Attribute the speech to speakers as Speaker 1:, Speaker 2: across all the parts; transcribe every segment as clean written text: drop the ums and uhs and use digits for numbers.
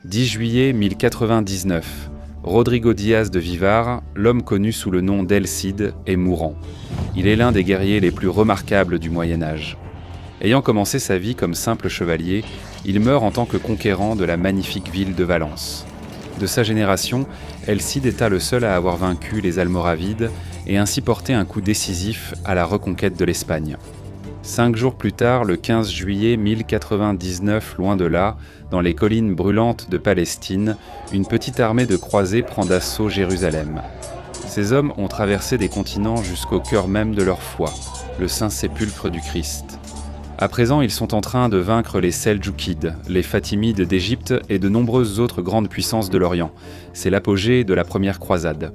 Speaker 1: 10 juillet 1099. Rodrigo Diaz de Vivar, l'homme connu sous le nom d'El Cid, est mourant. Il est l'un des guerriers les plus remarquables du Moyen-Âge. Ayant commencé sa vie comme simple chevalier, il meurt en tant que conquérant de la magnifique ville de Valence. De sa génération, El Cid était le seul à avoir vaincu les Almoravides et ainsi porté un coup décisif à la reconquête de l'Espagne. 5 jours plus tard, le 15 juillet 1099, loin de là, dans les collines brûlantes de Palestine, une petite armée de croisés prend d'assaut Jérusalem. Ces hommes ont traversé des continents jusqu'au cœur même de leur foi, le Saint-Sépulcre du Christ. À présent, ils sont en train de vaincre les Seldjoukides, les Fatimides d'Égypte et de nombreuses autres grandes puissances de l'Orient. C'est l'apogée de la première croisade.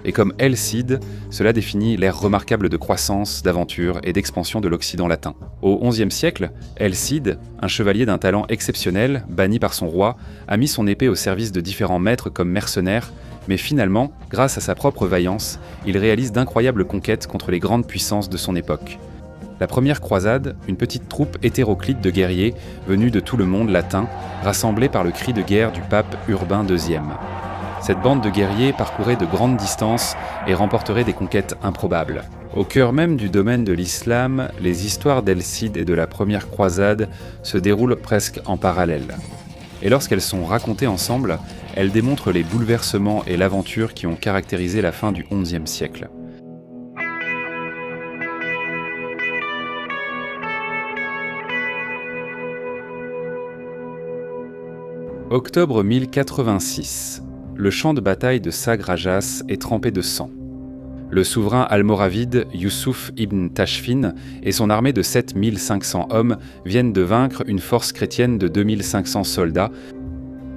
Speaker 1: Et comme El Cid, cela définit l'ère remarquable de croissance, d'aventure et d'expansion de l'Occident latin. Au XIe siècle, El Cid, un chevalier d'un talent exceptionnel, banni par son roi, a mis son épée au service de différents maîtres comme mercenaire, mais finalement, grâce à sa propre vaillance, il réalise d'incroyables conquêtes contre les grandes puissances de son époque. La première croisade, une petite troupe hétéroclite de guerriers venus de tout le monde latin, rassemblés par le cri de guerre du pape Urbain II. Cette bande de guerriers parcourait de grandes distances et remporterait des conquêtes improbables. Au cœur même du domaine de l'islam, les histoires d'El Cid et de la première croisade se déroulent presque en parallèle. Et lorsqu'elles sont racontées ensemble, elles démontrent les bouleversements et l'aventure qui ont caractérisé la fin du XIe siècle. Octobre 1086. Le champ de bataille de Saghrajas est trempé de sang. Le souverain almoravide Youssouf ibn Tachfin et son armée de 7500 hommes viennent de vaincre une force chrétienne de 2500 soldats.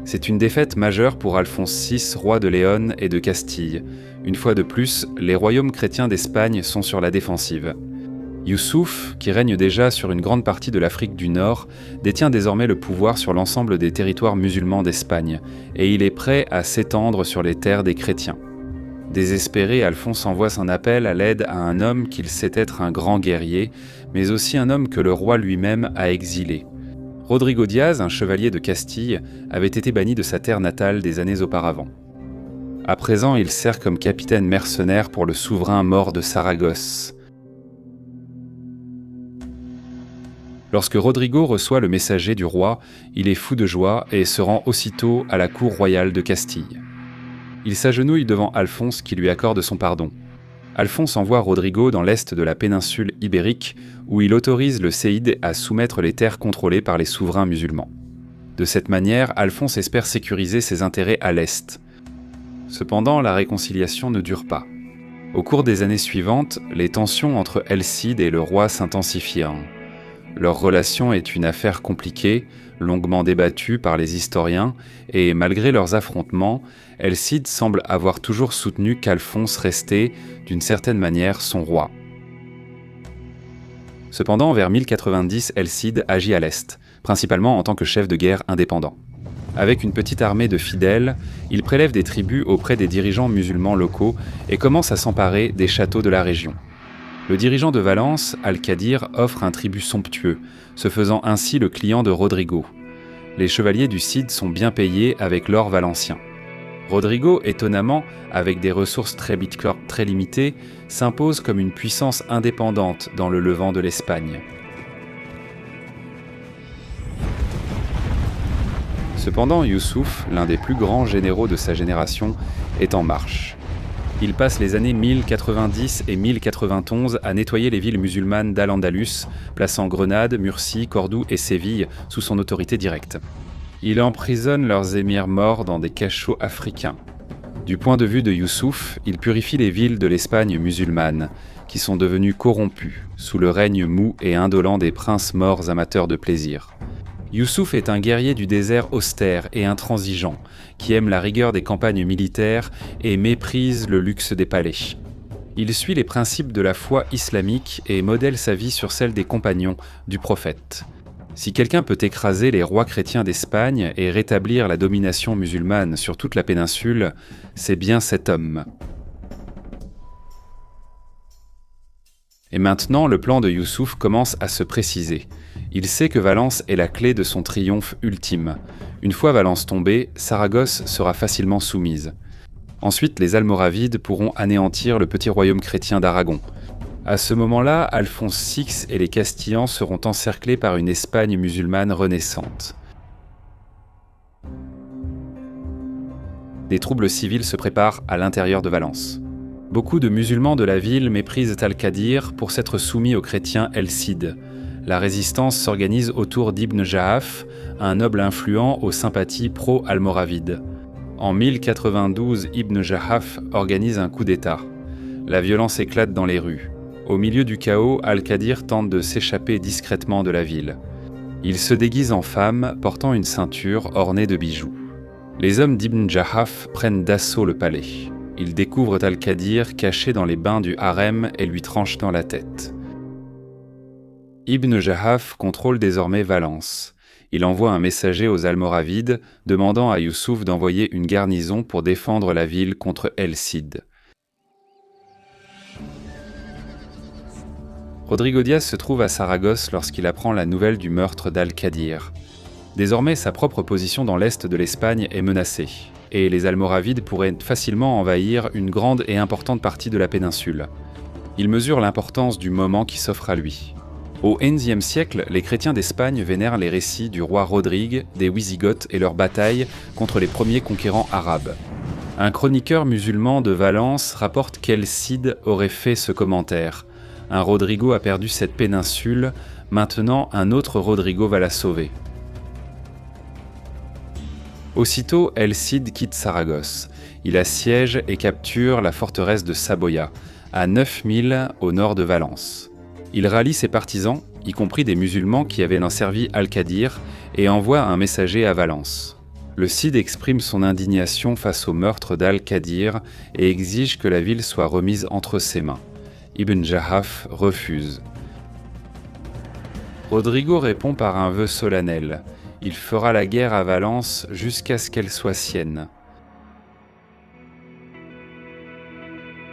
Speaker 1: C'est une défaite majeure pour Alphonse VI, roi de Léon et de Castille. Une fois de plus, les royaumes chrétiens d'Espagne sont sur la défensive. Youssouf, qui règne déjà sur une grande partie de l'Afrique du Nord, détient désormais le pouvoir sur l'ensemble des territoires musulmans d'Espagne, et il est prêt à s'étendre sur les terres des chrétiens. Désespéré, Alphonse envoie son appel à l'aide à un homme qu'il sait être un grand guerrier, mais aussi un homme que le roi lui-même a exilé. Rodrigo Diaz, un chevalier de Castille, avait été banni de sa terre natale des années auparavant. À présent, il sert comme capitaine mercenaire pour le souverain mort de Saragosse. Lorsque Rodrigo reçoit le messager du roi, il est fou de joie et se rend aussitôt à la cour royale de Castille. Il s'agenouille devant Alphonse qui lui accorde son pardon. Alphonse envoie Rodrigo dans l'est de la péninsule ibérique où il autorise le séide à soumettre les terres contrôlées par les souverains musulmans. De cette manière, Alphonse espère sécuriser ses intérêts à l'est. Cependant, la réconciliation ne dure pas. Au cours des années suivantes, les tensions entre El Cid et le roi s'intensifient. Leur relation est une affaire compliquée, longuement débattue par les historiens, et malgré leurs affrontements, El Cid semble avoir toujours soutenu qu'Alphonse restait, d'une certaine manière, son roi. Cependant, vers 1090, El Cid agit à l'est, principalement en tant que chef de guerre indépendant. Avec une petite armée de fidèles, il prélève des tribus auprès des dirigeants musulmans locaux et commence à s'emparer des châteaux de la région. Le dirigeant de Valence, Al-Qadir, offre un tribut somptueux, se faisant ainsi le client de Rodrigo. Les chevaliers du Cid sont bien payés avec l'or valencien. Rodrigo, étonnamment, avec des ressources très limitées, s'impose comme une puissance indépendante dans le Levant de l'Espagne. Cependant, Youssouf, l'un des plus grands généraux de sa génération, est en marche. Il passe les années 1090 et 1091 à nettoyer les villes musulmanes d'Al-Andalus, plaçant Grenade, Murcie, Cordoue et Séville sous son autorité directe. Il emprisonne leurs émirs morts dans des cachots africains. Du point de vue de Youssouf, il purifie les villes de l'Espagne musulmane, qui sont devenues corrompues sous le règne mou et indolent des princes morts amateurs de plaisir. Youssouf est un guerrier du désert austère et intransigeant, qui aime la rigueur des campagnes militaires et méprise le luxe des palais. Il suit les principes de la foi islamique et modèle sa vie sur celle des compagnons du prophète. Si quelqu'un peut écraser les rois chrétiens d'Espagne et rétablir la domination musulmane sur toute la péninsule, c'est bien cet homme. Et maintenant, le plan de Youssouf commence à se préciser. Il sait que Valence est la clé de son triomphe ultime. Une fois Valence tombée, Saragosse sera facilement soumise. Ensuite, les Almoravides pourront anéantir le petit royaume chrétien d'Aragon. À ce moment-là, Alphonse VI et les Castillans seront encerclés par une Espagne musulmane renaissante. Des troubles civils se préparent à l'intérieur de Valence. Beaucoup de musulmans de la ville méprisent Al-Qadir pour s'être soumis aux chrétiens El Cid. La résistance s'organise autour d'Ibn Jahaf, un noble influent aux sympathies pro-almoravides. En 1092, Ibn Jahaf organise un coup d'État. La violence éclate dans les rues. Au milieu du chaos, Al-Qadir tente de s'échapper discrètement de la ville. Il se déguise en femme, portant une ceinture ornée de bijoux. Les hommes d'Ibn Jahaf prennent d'assaut le palais. Ils découvrent Al-Qadir caché dans les bains du harem et lui tranchent dans la tête. Ibn Jahaf contrôle désormais Valence. Il envoie un messager aux Almoravides demandant à Youssouf d'envoyer une garnison pour défendre la ville contre El Cid. Rodrigo Díaz se trouve à Saragosse lorsqu'il apprend la nouvelle du meurtre d'Al-Qadir. Désormais, sa propre position dans l'est de l'Espagne est menacée, et les Almoravides pourraient facilement envahir une grande et importante partie de la péninsule. Il mesure l'importance du moment qui s'offre à lui. Au XIe siècle, les chrétiens d'Espagne vénèrent les récits du roi Rodrigue, des Wisigoths et leurs batailles contre les premiers conquérants arabes. Un chroniqueur musulman de Valence rapporte qu'El Cid aurait fait ce commentaire. Un Rodrigo a perdu cette péninsule, maintenant un autre Rodrigo va la sauver. Aussitôt, El Cid quitte Saragosse. Il assiège et capture la forteresse de Saboya, à 9000 au nord de Valence. Il rallie ses partisans, y compris des musulmans qui avaient servi Al-Qadir, et envoie un messager à Valence. Le Cid exprime son indignation face au meurtre d'Al-Qadir et exige que la ville soit remise entre ses mains. Ibn Jahaf refuse. Rodrigo répond par un vœu solennel. Il fera la guerre à Valence jusqu'à ce qu'elle soit sienne.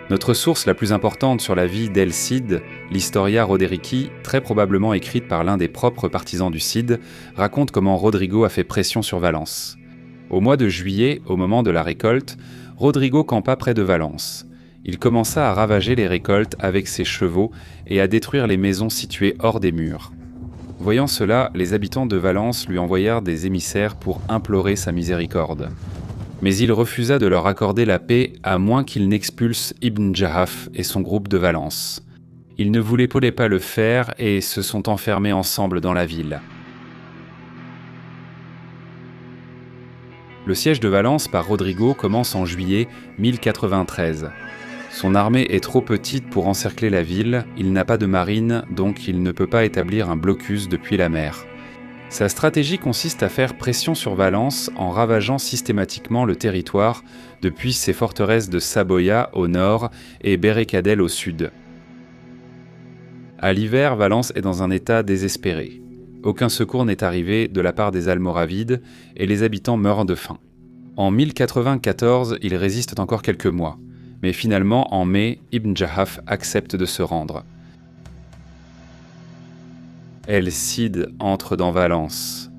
Speaker 1: Notre source la plus importante sur la vie d'El Cid, l'Historia Roderici, très probablement écrite par l'un des propres partisans du Cid, raconte comment Rodrigo a fait pression sur Valence. Au mois de juillet, au moment de la récolte, Rodrigo campa près de Valence. Il commença à ravager les récoltes avec ses chevaux et à détruire les maisons situées hors des murs. Voyant cela, les habitants de Valence lui envoyèrent des émissaires pour implorer sa miséricorde. Mais il refusa de leur accorder la paix à moins qu'il n'expulse Ibn Jahaf et son groupe de Valence. Ils ne voulaient pas le faire et se sont enfermés ensemble dans la ville. Le siège de Valence par Rodrigo commence en juillet 1093. Son armée est trop petite pour encercler la ville, il n'a pas de marine, donc il ne peut pas établir un blocus depuis la mer. Sa stratégie consiste à faire pression sur Valence en ravageant systématiquement le territoire depuis ses forteresses de Saboya au nord et Berrecadel au sud. À l'hiver, Valence est dans un état désespéré. Aucun secours n'est arrivé de la part des Almoravides et les habitants meurent de faim. En 1094, ils résistent encore quelques mois. Mais finalement, en mai, Ibn Jahaf accepte de se rendre. El Cid entre dans Valence.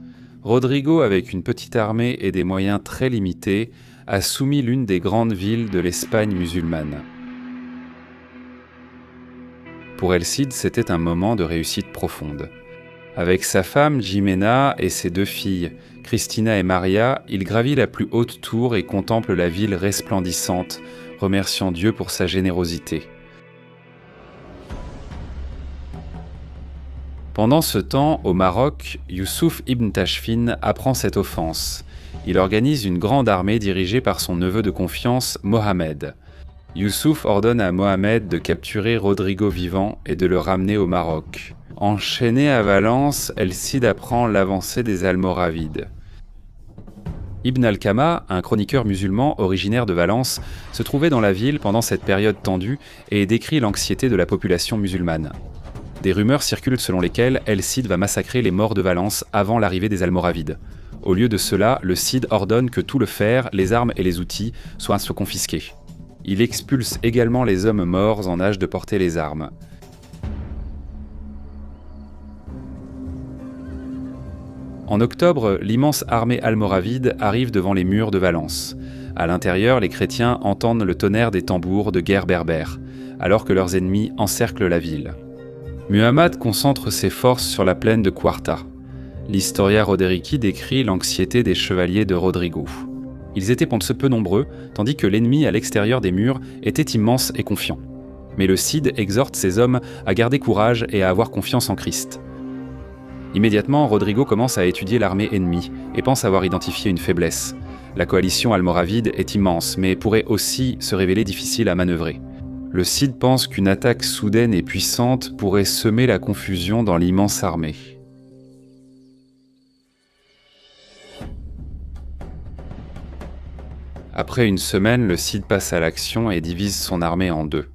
Speaker 1: Rodrigo, avec une petite armée et des moyens très limités, a soumis l'une des grandes villes de l'Espagne musulmane. Pour El Cid, c'était un moment de réussite profonde. Avec sa femme Jimena et ses 2 filles, Cristina et Maria, il gravit la plus haute tour et contemple la ville resplendissante, remerciant Dieu pour sa générosité. Pendant ce temps, au Maroc, Youssouf ibn Tachfin apprend cette offense. Il organise une grande armée dirigée par son neveu de confiance, Mohamed. Youssouf ordonne à Mohamed de capturer Rodrigo vivant et de le ramener au Maroc. Enchaîné à Valence, El Cid apprend l'avancée des Almoravides. Ibn al-Kama, un chroniqueur musulman originaire de Valence, se trouvait dans la ville pendant cette période tendue et décrit l'anxiété de la population musulmane. Des rumeurs circulent selon lesquelles El Cid va massacrer les morts de Valence avant l'arrivée des Almoravides. Au lieu de cela, le Cid ordonne que tout le fer, les armes et les outils soient confisqués. Il expulse également les hommes morts en âge de porter les armes. En octobre, l'immense armée almoravide arrive devant les murs de Valence. À l'intérieur, les chrétiens entendent le tonnerre des tambours de guerre berbère, alors que leurs ennemis encerclent la ville. Muhammad concentre ses forces sur la plaine de Quarta. L'Historia Roderici décrit l'anxiété des chevaliers de Rodrigo. Ils étaient pour ce peu nombreux, tandis que l'ennemi à l'extérieur des murs était immense et confiant. Mais le Cid exhorte ses hommes à garder courage et à avoir confiance en Christ. Immédiatement, Rodrigo commence à étudier l'armée ennemie et pense avoir identifié une faiblesse. La coalition almoravide est immense, mais pourrait aussi se révéler difficile à manœuvrer. Le Cid pense qu'une attaque soudaine et puissante pourrait semer la confusion dans l'immense armée. Après une semaine, le Cid passe à l'action et divise son armée en deux.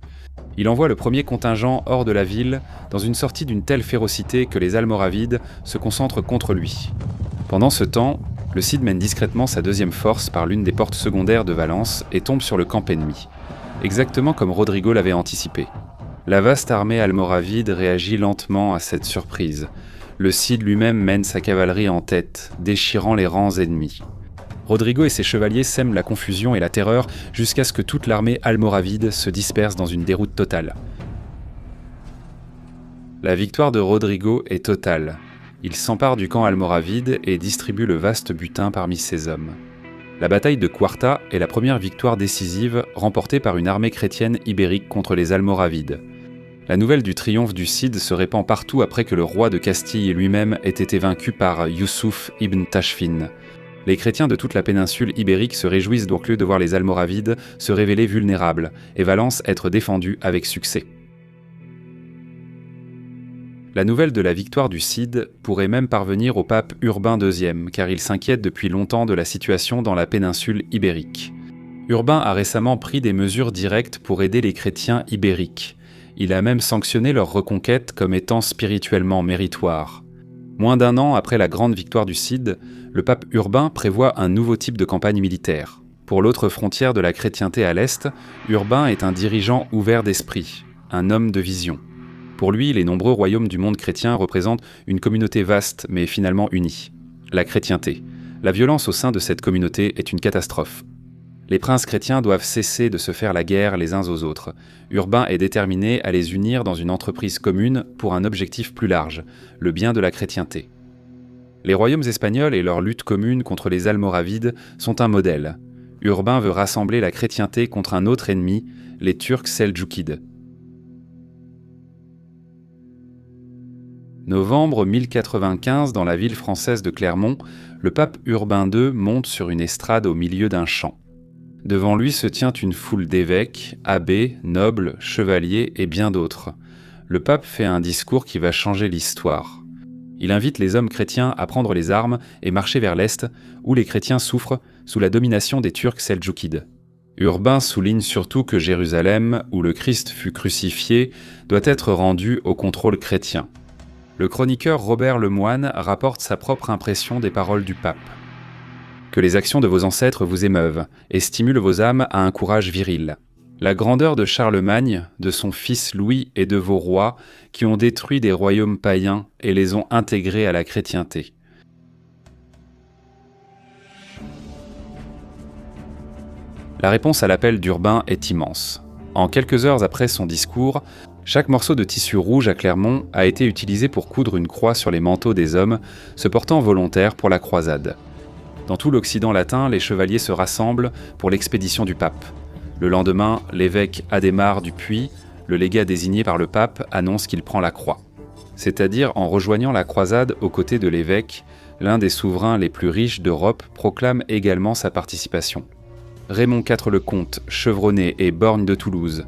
Speaker 1: Il envoie le premier contingent hors de la ville dans une sortie d'une telle férocité que les Almoravides se concentrent contre lui. Pendant ce temps, le Cid mène discrètement sa deuxième force par l'une des portes secondaires de Valence et tombe sur le camp ennemi, exactement comme Rodrigo l'avait anticipé. La vaste armée almoravide réagit lentement à cette surprise. Le Cid lui-même mène sa cavalerie en tête, déchirant les rangs ennemis. Rodrigo et ses chevaliers sèment la confusion et la terreur jusqu'à ce que toute l'armée almoravide se disperse dans une déroute totale. La victoire de Rodrigo est totale. Il s'empare du camp almoravide et distribue le vaste butin parmi ses hommes. La bataille de Quarta est la première victoire décisive remportée par une armée chrétienne ibérique contre les Almoravides. La nouvelle du triomphe du Cid se répand partout après que le roi de Castille lui-même ait été vaincu par Youssouf ibn Tachfin. Les chrétiens de toute la péninsule ibérique se réjouissent donc de voir les Almoravides se révéler vulnérables et Valence être défendue avec succès. La nouvelle de la victoire du Cid pourrait même parvenir au pape Urbain II, car il s'inquiète depuis longtemps de la situation dans la péninsule ibérique. Urbain a récemment pris des mesures directes pour aider les chrétiens ibériques. Il a même sanctionné leur reconquête comme étant spirituellement méritoire. Moins d'un an après la grande victoire du Cid, le pape Urbain prévoit un nouveau type de campagne militaire. Pour l'autre frontière de la chrétienté à l'Est, Urbain est un dirigeant ouvert d'esprit, un homme de vision. Pour lui, les nombreux royaumes du monde chrétien représentent une communauté vaste mais finalement unie, la chrétienté. La violence au sein de cette communauté est une catastrophe. Les princes chrétiens doivent cesser de se faire la guerre les uns aux autres. Urbain est déterminé à les unir dans une entreprise commune pour un objectif plus large, le bien de la chrétienté. Les royaumes espagnols et leur lutte commune contre les Almoravides sont un modèle. Urbain veut rassembler la chrétienté contre un autre ennemi, les Turcs seldjoukides. Novembre 1095, dans la ville française de Clermont, le pape Urbain II monte sur une estrade au milieu d'un champ. Devant lui se tient une foule d'évêques, abbés, nobles, chevaliers et bien d'autres. Le pape fait un discours qui va changer l'histoire. Il invite les hommes chrétiens à prendre les armes et marcher vers l'Est, où les chrétiens souffrent sous la domination des Turcs seldjoukides. Urbain souligne surtout que Jérusalem, où le Christ fut crucifié, doit être rendue au contrôle chrétien. Le chroniqueur Robert Lemoine rapporte sa propre impression des paroles du pape. Que les actions de vos ancêtres vous émeuvent et stimulent vos âmes à un courage viril. La grandeur de Charlemagne, de son fils Louis et de vos rois qui ont détruit des royaumes païens et les ont intégrés à la chrétienté. La réponse à l'appel d'Urbain est immense. En quelques heures après son discours, chaque morceau de tissu rouge à Clermont a été utilisé pour coudre une croix sur les manteaux des hommes se portant volontaires pour la croisade. Dans tout l'Occident latin, les chevaliers se rassemblent pour l'expédition du pape. Le lendemain, l'évêque Adhémar du Puy, le légat désigné par le pape, annonce qu'il prend la croix. C'est-à-dire en rejoignant la croisade aux côtés de l'évêque, l'un des souverains les plus riches d'Europe proclame également sa participation. Raymond IV le Comte, chevronné et borgne de Toulouse.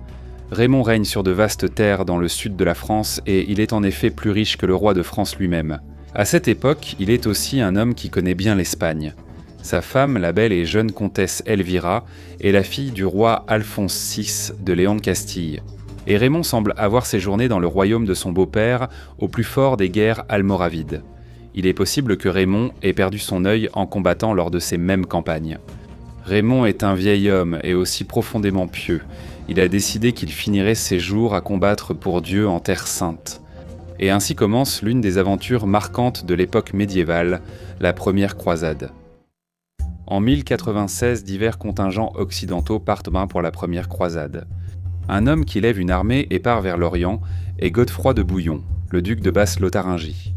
Speaker 1: Raymond règne sur de vastes terres dans le sud de la France et il est en effet plus riche que le roi de France lui-même. À cette époque, il est aussi un homme qui connaît bien l'Espagne. Sa femme, la belle et jeune comtesse Elvira, est la fille du roi Alphonse VI de Léon de Castille. Et Raymond semble avoir séjourné dans le royaume de son beau-père au plus fort des guerres almoravides. Il est possible que Raymond ait perdu son œil en combattant lors de ces mêmes campagnes. Raymond est un vieil homme et aussi profondément pieux. Il a décidé qu'il finirait ses jours à combattre pour Dieu en Terre Sainte. Et ainsi commence l'une des aventures marquantes de l'époque médiévale, la première croisade. En 1096, divers contingents occidentaux partent pour la première croisade. Un homme qui lève une armée et part vers l'Orient est Godefroy de Bouillon, le duc de Basse-Lotharingie.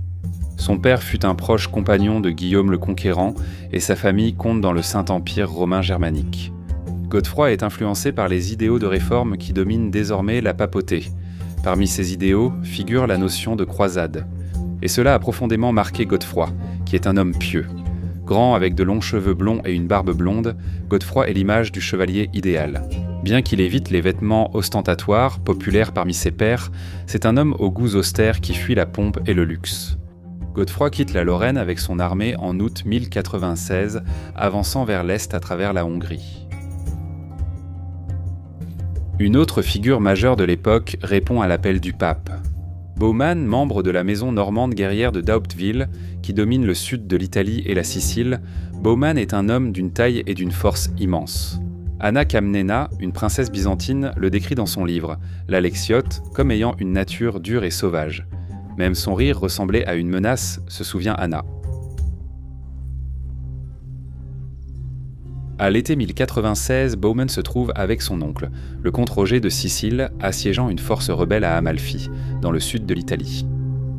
Speaker 1: Son père fut un proche compagnon de Guillaume le Conquérant et sa famille compte dans le Saint-Empire romain germanique. Godefroy est influencé par les idéaux de réforme qui dominent désormais la papauté. Parmi ces idéaux figure la notion de croisade. Et cela a profondément marqué Godefroy, qui est un homme pieux. Grand avec de longs cheveux blonds et une barbe blonde, Godefroy est l'image du chevalier idéal. Bien qu'il évite les vêtements ostentatoires, populaires parmi ses pairs, c'est un homme aux goûts austères qui fuit la pompe et le luxe. Godefroy quitte la Lorraine avec son armée en août 1096, avançant vers l'est à travers la Hongrie. Une autre figure majeure de l'époque répond à l'appel du pape. Baumann, membre de la maison normande guerrière de d'Hauteville, qui domine le sud de l'Italie et la Sicile, Baumann est un homme d'une taille et d'une force immense. Anna Kamnena, une princesse byzantine, le décrit dans son livre, l'Alexiote, comme ayant une nature dure et sauvage. Même son rire ressemblait à une menace, se souvient Anna. À l'été 1096, Baumann se trouve avec son oncle, le comte Roger de Sicile, assiégeant une force rebelle à Amalfi, dans le sud de l'Italie.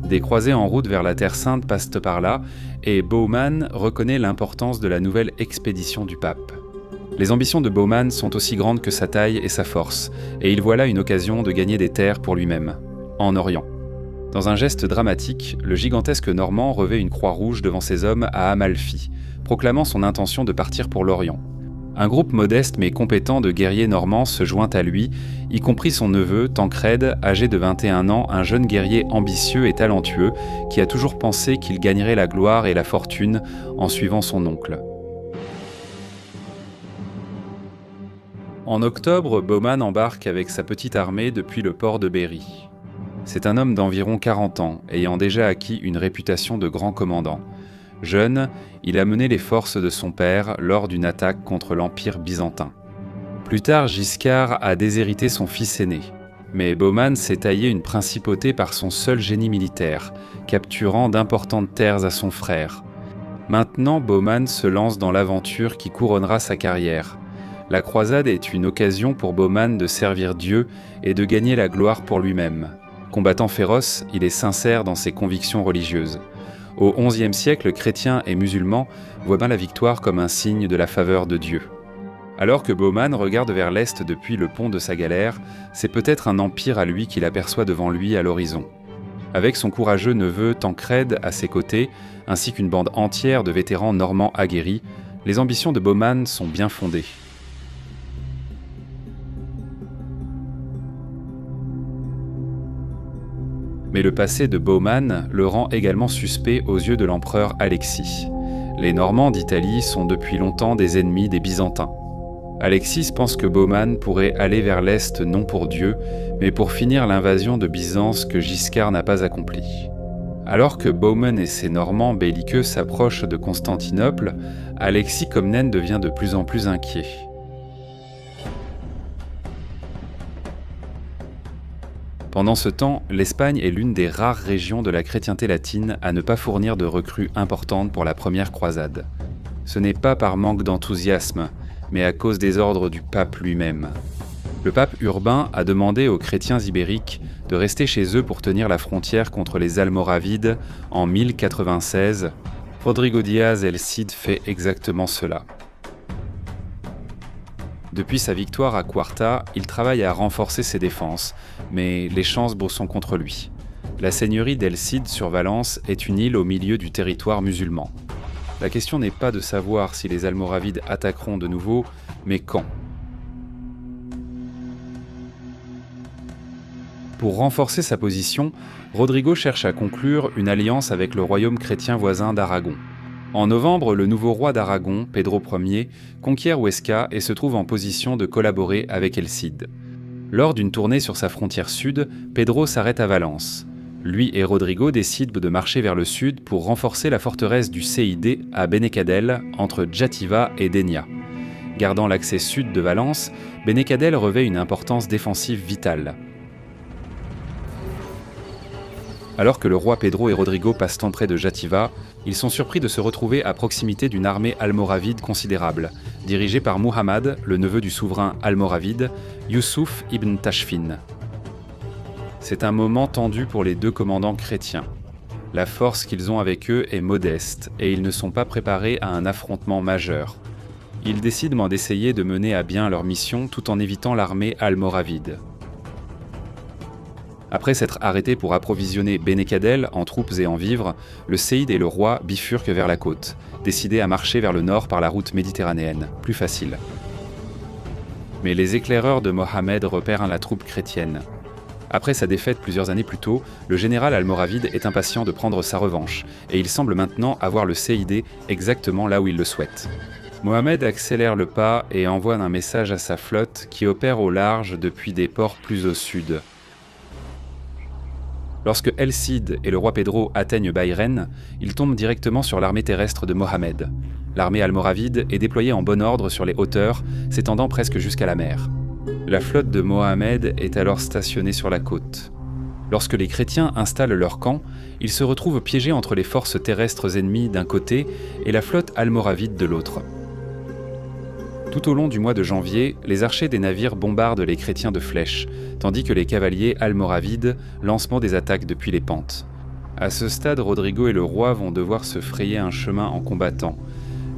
Speaker 1: Des croisés en route vers la Terre Sainte passent par là, et Baumann reconnaît l'importance de la nouvelle expédition du pape. Les ambitions de Baumann sont aussi grandes que sa taille et sa force, et il voit là une occasion de gagner des terres pour lui-même, en Orient. Dans un geste dramatique, le gigantesque Normand revêt une croix rouge devant ses hommes à Amalfi, proclamant son intention de partir pour l'Orient. Un groupe modeste mais compétent de guerriers normands se joint à lui, y compris son neveu, Tancrède, âgé de 21 ans, un jeune guerrier ambitieux et talentueux qui a toujours pensé qu'il gagnerait la gloire et la fortune en suivant son oncle. En octobre, Baumann embarque avec sa petite armée depuis le port de Berry. C'est un homme d'environ 40 ans, ayant déjà acquis une réputation de grand commandant. Jeune, il a mené les forces de son père lors d'une attaque contre l'Empire byzantin. Plus tard, Giscard a déshérité son fils aîné. Mais Baumann s'est taillé une principauté par son seul génie militaire, capturant d'importantes terres à son frère. Maintenant, Baumann se lance dans l'aventure qui couronnera sa carrière. La croisade est une occasion pour Baumann de servir Dieu et de gagner la gloire pour lui-même. Combattant féroce, il est sincère dans ses convictions religieuses. Au XIe siècle, chrétiens et musulmans voient bien la victoire comme un signe de la faveur de Dieu. Alors que Baumann regarde vers l'est depuis le pont de sa galère, c'est peut-être un empire à lui qu'il aperçoit devant lui à l'horizon. Avec son courageux neveu Tancrède à ses côtés, ainsi qu'une bande entière de vétérans normands aguerris, les ambitions de Baumann sont bien fondées. Mais le passé de Baumann le rend également suspect aux yeux de l'empereur Alexis. Les Normands d'Italie sont depuis longtemps des ennemis des Byzantins. Alexis pense que Baumann pourrait aller vers l'Est non pour Dieu, mais pour finir l'invasion de Byzance que Giscard n'a pas accomplie. Alors que Baumann et ses Normands belliqueux s'approchent de Constantinople, Alexis Comnène devient de plus en plus inquiet. Pendant ce temps, l'Espagne est l'une des rares régions de la chrétienté latine à ne pas fournir de recrues importantes pour la première croisade. Ce n'est pas par manque d'enthousiasme, mais à cause des ordres du pape lui-même. Le pape Urbain a demandé aux chrétiens ibériques de rester chez eux pour tenir la frontière contre les Almoravides en 1096. Rodrigo Díaz el Cid fait exactement cela. Depuis sa victoire à Quarta, il travaille à renforcer ses défenses, mais les chances sont contre lui. La seigneurie d'El Cid sur Valence est une île au milieu du territoire musulman. La question n'est pas de savoir si les Almoravides attaqueront de nouveau, mais quand. Pour renforcer sa position, Rodrigo cherche à conclure une alliance avec le royaume chrétien voisin d'Aragon. En novembre, le nouveau roi d'Aragon, Pedro Ier, conquiert Huesca et se trouve en position de collaborer avec El Cid. Lors d'une tournée sur sa frontière sud, Pedro s'arrête à Valence. Lui et Rodrigo décident de marcher vers le sud pour renforcer la forteresse du Cid à Benecadel, entre Játiva et Dénia. Gardant l'accès sud de Valence, Benecadel revêt une importance défensive vitale. Alors que le roi Pedro et Rodrigo passent temps près de Játiva, ils sont surpris de se retrouver à proximité d'une armée almoravide considérable, dirigée par Muhammad, le neveu du souverain almoravide, Youssouf ibn Tashfin. C'est un moment tendu pour les deux commandants chrétiens. La force qu'ils ont avec eux est modeste et ils ne sont pas préparés à un affrontement majeur. Ils décident d'essayer de mener à bien leur mission tout en évitant l'armée almoravide. Après s'être arrêtés pour approvisionner Benekadel en troupes et en vivres, le séide et le roi bifurquent vers la côte, décidés à marcher vers le nord par la route méditerranéenne, plus facile. Mais les éclaireurs de Mohammed repèrent la troupe chrétienne. Après sa défaite plusieurs années plus tôt, le général almoravide est impatient de prendre sa revanche, et il semble maintenant avoir le séidé exactement là où il le souhaite. Mohammed accélère le pas et envoie un message à sa flotte qui opère au large depuis des ports plus au sud. Lorsque El Cid et le roi Pedro atteignent Bahreïn, ils tombent directement sur l'armée terrestre de Mohammed. L'armée almoravide est déployée en bon ordre sur les hauteurs, s'étendant presque jusqu'à la mer. La flotte de Mohammed est alors stationnée sur la côte. Lorsque les chrétiens installent leur camp, ils se retrouvent piégés entre les forces terrestres ennemies d'un côté et la flotte almoravide de l'autre. Tout au long du mois de janvier, les archers des navires bombardent les chrétiens de flèches, tandis que les cavaliers almoravides lancent des attaques depuis les pentes. À ce stade, Rodrigo et le roi vont devoir se frayer un chemin en combattant.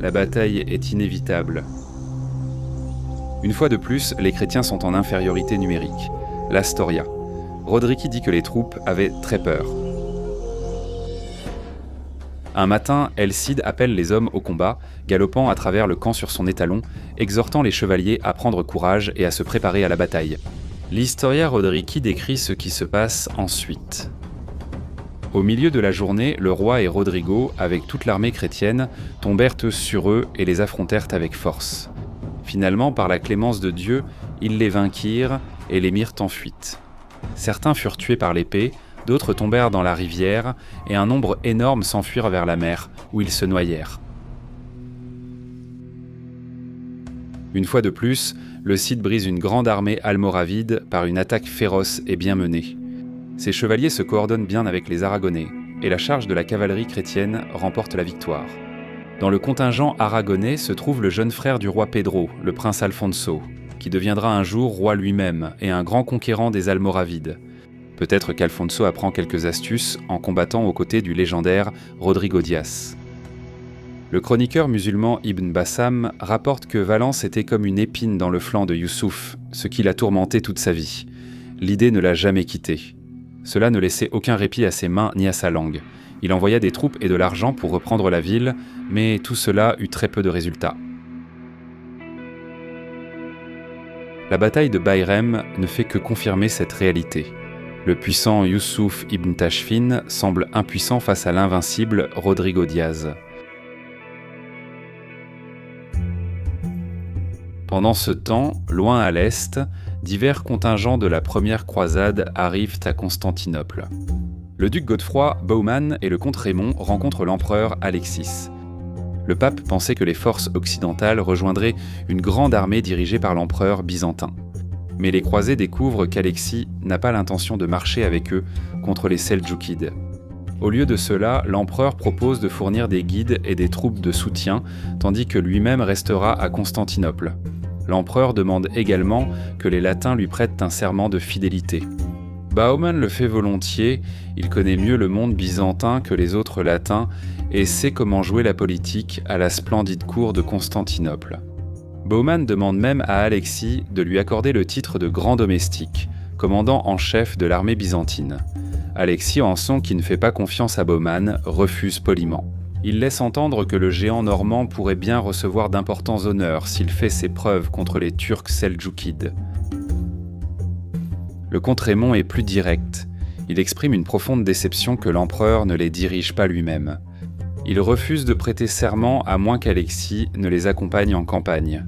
Speaker 1: La bataille est inévitable. Une fois de plus, les chrétiens sont en infériorité numérique. L'Astoria. Rodrigo dit que les troupes avaient très peur. Un matin, El Cid appelle les hommes au combat, galopant à travers le camp sur son étalon, exhortant les chevaliers à prendre courage et à se préparer à la bataille. L'Historia Rodrigo décrit ce qui se passe ensuite. Au milieu de la journée, le roi et Rodrigo, avec toute l'armée chrétienne, tombèrent sur eux et les affrontèrent avec force. Finalement, par la clémence de Dieu, ils les vainquirent et les mirent en fuite. Certains furent tués par l'épée, d'autres tombèrent dans la rivière, et un nombre énorme s'enfuirent vers la mer, où ils se noyèrent. Une fois de plus, le Cid brise une grande armée almoravide par une attaque féroce et bien menée. Ses chevaliers se coordonnent bien avec les Aragonais, et la charge de la cavalerie chrétienne remporte la victoire. Dans le contingent aragonais se trouve le jeune frère du roi Pedro, le prince Alfonso, qui deviendra un jour roi lui-même et un grand conquérant des Almoravides. Peut-être qu'Alfonso apprend quelques astuces en combattant aux côtés du légendaire Rodrigo Diaz. Le chroniqueur musulman Ibn Bassam rapporte que Valence était comme une épine dans le flanc de Youssouf, ce qui l'a tourmenté toute sa vie. L'idée ne l'a jamais quitté. Cela ne laissait aucun répit à ses mains ni à sa langue. Il envoya des troupes et de l'argent pour reprendre la ville, mais tout cela eut très peu de résultats. La bataille de Bayrem ne fait que confirmer cette réalité. Le puissant Youssouf ibn Tashfin semble impuissant face à l'invincible Rodrigo Diaz. Pendant ce temps, loin à l'est, divers contingents de la première croisade arrivent à Constantinople. Le duc Godefroy Baumann et le comte Raymond rencontrent l'empereur Alexis. Le pape pensait que les forces occidentales rejoindraient une grande armée dirigée par l'empereur byzantin. Mais les croisés découvrent qu'Alexis n'a pas l'intention de marcher avec eux contre les Seldjoukides. Au lieu de cela, l'empereur propose de fournir des guides et des troupes de soutien, tandis que lui-même restera à Constantinople. L'empereur demande également que les latins lui prêtent un serment de fidélité. Baumann le fait volontiers, il connaît mieux le monde byzantin que les autres latins et sait comment jouer la politique à la splendide cour de Constantinople. Baumann demande même à Alexis de lui accorder le titre de grand domestique, commandant en chef de l'armée byzantine. Alexis, en son qui ne fait pas confiance à Baumann, refuse poliment. Il laisse entendre que le géant normand pourrait bien recevoir d'importants honneurs s'il fait ses preuves contre les Turcs seldjoukides. Le comte Raymond est plus direct. Il exprime une profonde déception que l'empereur ne les dirige pas lui-même. Il refuse de prêter serment à moins qu'Alexis ne les accompagne en campagne.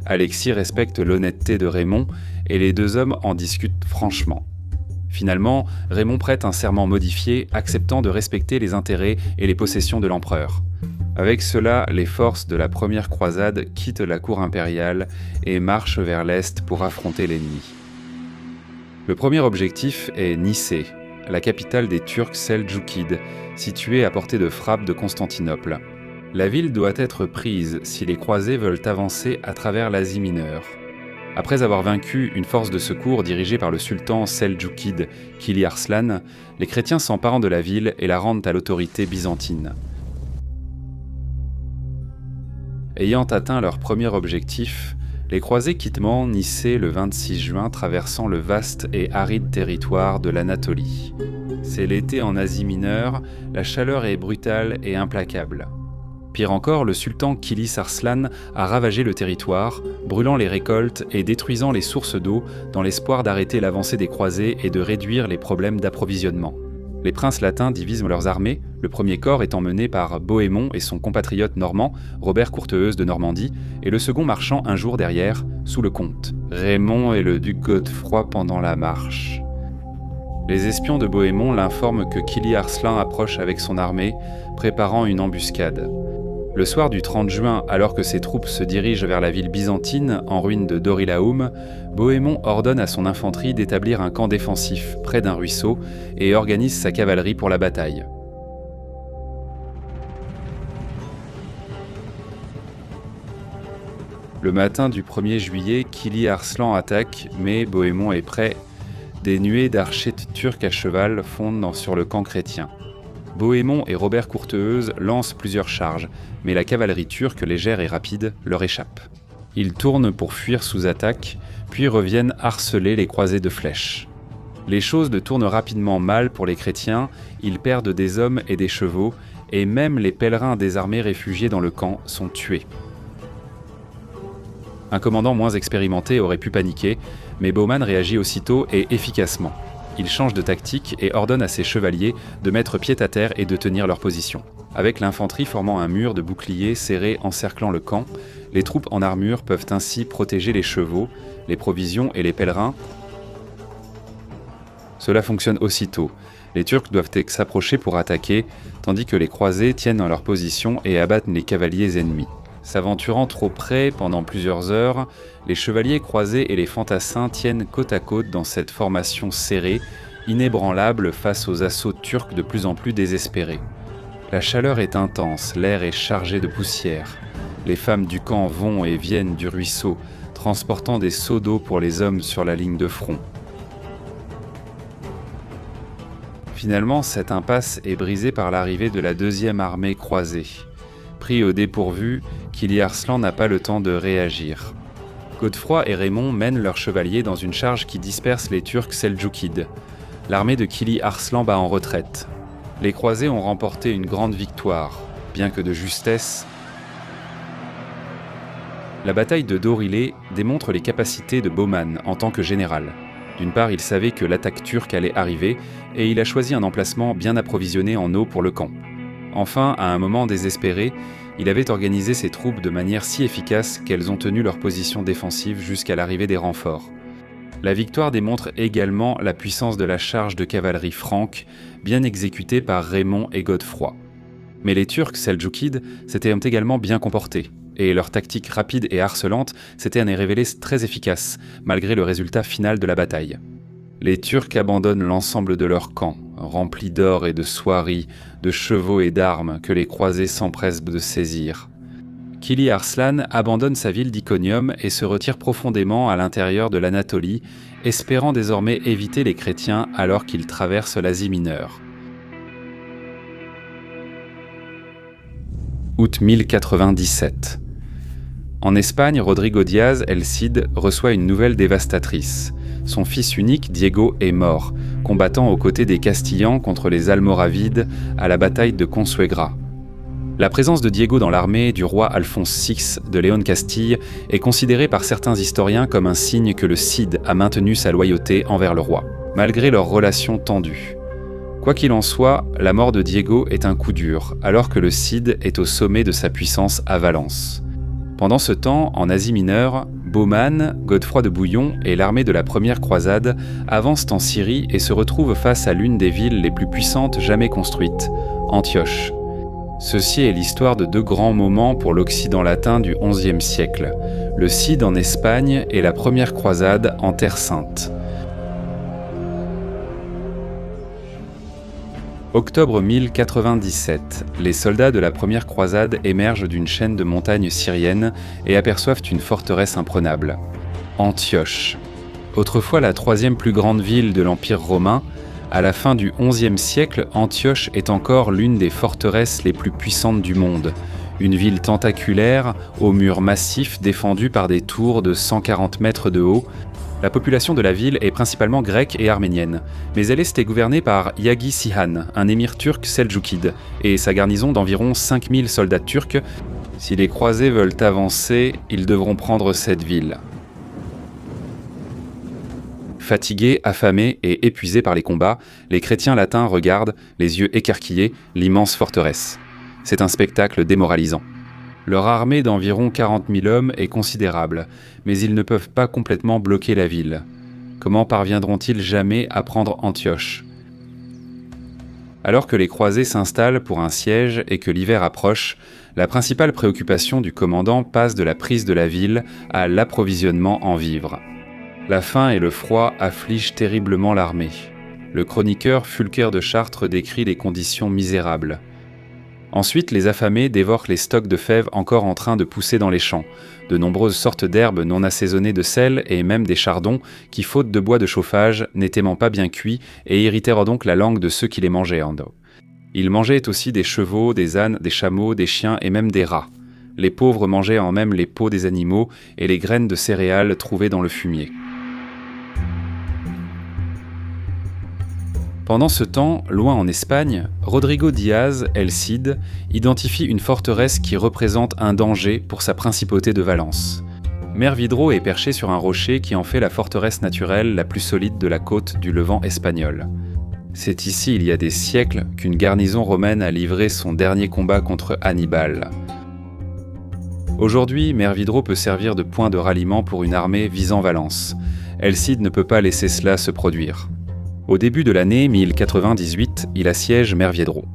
Speaker 1: Alexis respecte l'honnêteté de Raymond et les deux hommes en discutent franchement. Finalement, Raymond prête un serment modifié, acceptant de respecter les intérêts et les possessions de l'empereur. Avec cela, les forces de la première croisade quittent la cour impériale et marchent vers l'est pour affronter l'ennemi. Le premier objectif est Nicée, la capitale des Turcs seldjoukides, située à portée de frappe de Constantinople. La ville doit être prise si les croisés veulent avancer à travers l'Asie mineure. Après avoir vaincu une force de secours dirigée par le sultan seldjoukide Kili Arslan, les chrétiens s'emparent de la ville et la rendent à l'autorité byzantine. Ayant atteint leur premier objectif, les croisés quittent Nicée le 26 juin, traversant le vaste et aride territoire de l'Anatolie. C'est l'été en Asie mineure, la chaleur est brutale et implacable. Pire encore, le sultan Kilis Arslan a ravagé le territoire, brûlant les récoltes et détruisant les sources d'eau dans l'espoir d'arrêter l'avancée des croisés et de réduire les problèmes d'approvisionnement. Les princes latins divisent leurs armées, le premier corps étant mené par Bohémond et son compatriote normand, Robert Courteheuse de Normandie, et le second marchant un jour derrière, sous le comte, Raymond et le duc Godefroy pendant la marche. Les espions de Bohémond l'informent que Kili Arslan approche avec son armée, préparant une embuscade. Le soir du 30 juin, alors que ses troupes se dirigent vers la ville byzantine, en ruine de Dorilaoum, Bohémond ordonne à son infanterie d'établir un camp défensif près d'un ruisseau et organise sa cavalerie pour la bataille. Le matin du 1er juillet, Kili Arslan attaque, mais Bohémond est prêt. Des nuées d'archers turcs à cheval fondent sur le camp chrétien. Bohémond et Robert Courteheuse lancent plusieurs charges, mais la cavalerie turque, légère et rapide, leur échappe. Ils tournent pour fuir sous attaque, puis reviennent harceler les croisés de flèches. Les choses tournent rapidement mal pour les chrétiens, ils perdent des hommes et des chevaux, et même les pèlerins désarmés réfugiés dans le camp sont tués. Un commandant moins expérimenté aurait pu paniquer, mais Baumann réagit aussitôt et efficacement. Il change de tactique et ordonne à ses chevaliers de mettre pied à terre et de tenir leur position. Avec l'infanterie formant un mur de boucliers serré encerclant le camp, les troupes en armure peuvent ainsi protéger les chevaux, les provisions et les pèlerins. Cela fonctionne aussitôt. Les Turcs doivent s'approcher pour attaquer, tandis que les croisés tiennent dans leur position et abattent les cavaliers ennemis. S'aventurant trop près pendant plusieurs heures, les chevaliers croisés et les fantassins tiennent côte à côte dans cette formation serrée, inébranlable face aux assauts turcs de plus en plus désespérés. La chaleur est intense, l'air est chargé de poussière. Les femmes du camp vont et viennent du ruisseau, transportant des seaux d'eau pour les hommes sur la ligne de front. Finalement, cette impasse est brisée par l'arrivée de la deuxième armée croisée. Pris au dépourvu, Kili Arslan n'a pas le temps de réagir. Godefroy et Raymond mènent leurs chevaliers dans une charge qui disperse les Turcs seldjoukides. L'armée de Kili Arslan bat en retraite. Les croisés ont remporté une grande victoire, bien que de justesse. La bataille de Dorilé démontre les capacités de Baumann en tant que général. D'une part, il savait que l'attaque turque allait arriver et il a choisi un emplacement bien approvisionné en eau pour le camp. Enfin, à un moment désespéré, il avait organisé ses troupes de manière si efficace qu'elles ont tenu leur position défensive jusqu'à l'arrivée des renforts. La victoire démontre également la puissance de la charge de cavalerie franque, bien exécutée par Raymond et Godefroy. Mais les Turcs seldjoukides s'étaient également bien comportés, et leur tactique rapide et harcelante s'était révélée très efficace, malgré le résultat final de la bataille. Les Turcs abandonnent l'ensemble de leur camp, rempli d'or et de soieries, de chevaux et d'armes que les croisés s'empressent de saisir. Kili Arslan abandonne sa ville d'Iconium et se retire profondément à l'intérieur de l'Anatolie, espérant désormais éviter les chrétiens alors qu'ils traversent l'Asie mineure. Août 1097. En Espagne, Rodrigo Diaz El Cid reçoit une nouvelle dévastatrice. Son fils unique, Diego, est mort, combattant aux côtés des Castillans contre les Almoravides à la bataille de Consuegra. La présence de Diego dans l'armée du roi Alphonse VI de Léon Castille est considérée par certains historiens comme un signe que le Cid a maintenu sa loyauté envers le roi, malgré leurs relations tendues. Quoi qu'il en soit, la mort de Diego est un coup dur, alors que le Cid est au sommet de sa puissance à Valence. Pendant ce temps, en Asie mineure, Baumann, Godefroy de Bouillon et l'armée de la première croisade avancent en Syrie et se retrouvent face à l'une des villes les plus puissantes jamais construites, Antioche. Ceci est l'histoire de deux grands moments pour l'Occident latin du XIe siècle, le Cid en Espagne et la première croisade en Terre Sainte. Octobre 1097, les soldats de la première croisade émergent d'une chaîne de montagnes syriennes et aperçoivent une forteresse imprenable, Antioche. Autrefois la troisième plus grande ville de l'Empire romain, à la fin du XIe siècle, Antioche est encore l'une des forteresses les plus puissantes du monde. Une ville tentaculaire, aux murs massifs défendue par des tours de 140 mètres de haut. La population de la ville est principalement grecque et arménienne, mais elle est gouvernée par Yagi Sihan, un émir turc seldjoukide, et sa garnison d'environ 5000 soldats turcs. Si les croisés veulent avancer, ils devront prendre cette ville. Fatigués, affamés et épuisés par les combats, les chrétiens latins regardent, les yeux écarquillés, l'immense forteresse. C'est un spectacle démoralisant. Leur armée d'environ 40 000 hommes est considérable, mais ils ne peuvent pas complètement bloquer la ville. Comment parviendront-ils jamais à prendre Antioche ? Alors que les croisés s'installent pour un siège et que l'hiver approche, la principale préoccupation du commandant passe de la prise de la ville à l'approvisionnement en vivres. La faim et le froid affligent terriblement l'armée. Le chroniqueur Fulcher de Chartres décrit les conditions misérables. Ensuite, les affamés dévorent les stocks de fèves encore en train de pousser dans les champs, de nombreuses sortes d'herbes non assaisonnées de sel et même des chardons qui, faute de bois de chauffage, n'étaient pas bien cuits et irritèrent donc la langue de ceux qui les mangeaient. Ils mangeaient aussi des chevaux, des ânes, des chameaux, des chiens et même des rats. Les pauvres mangeaient en même les peaux des animaux et les graines de céréales trouvées dans le fumier. Pendant ce temps, loin en Espagne, Rodrigo Diaz, El Cid, identifie une forteresse qui représente un danger pour sa principauté de Valence. Mervidro est perché sur un rocher qui en fait la forteresse naturelle la plus solide de la côte du Levant espagnol. C'est ici, il y a des siècles, qu'une garnison romaine a livré son dernier combat contre Hannibal. Aujourd'hui, Mervidro peut servir de point de ralliement pour une armée visant Valence. El Cid ne peut pas laisser cela se produire. Au début de l'année 1098, il assiège Mervidro.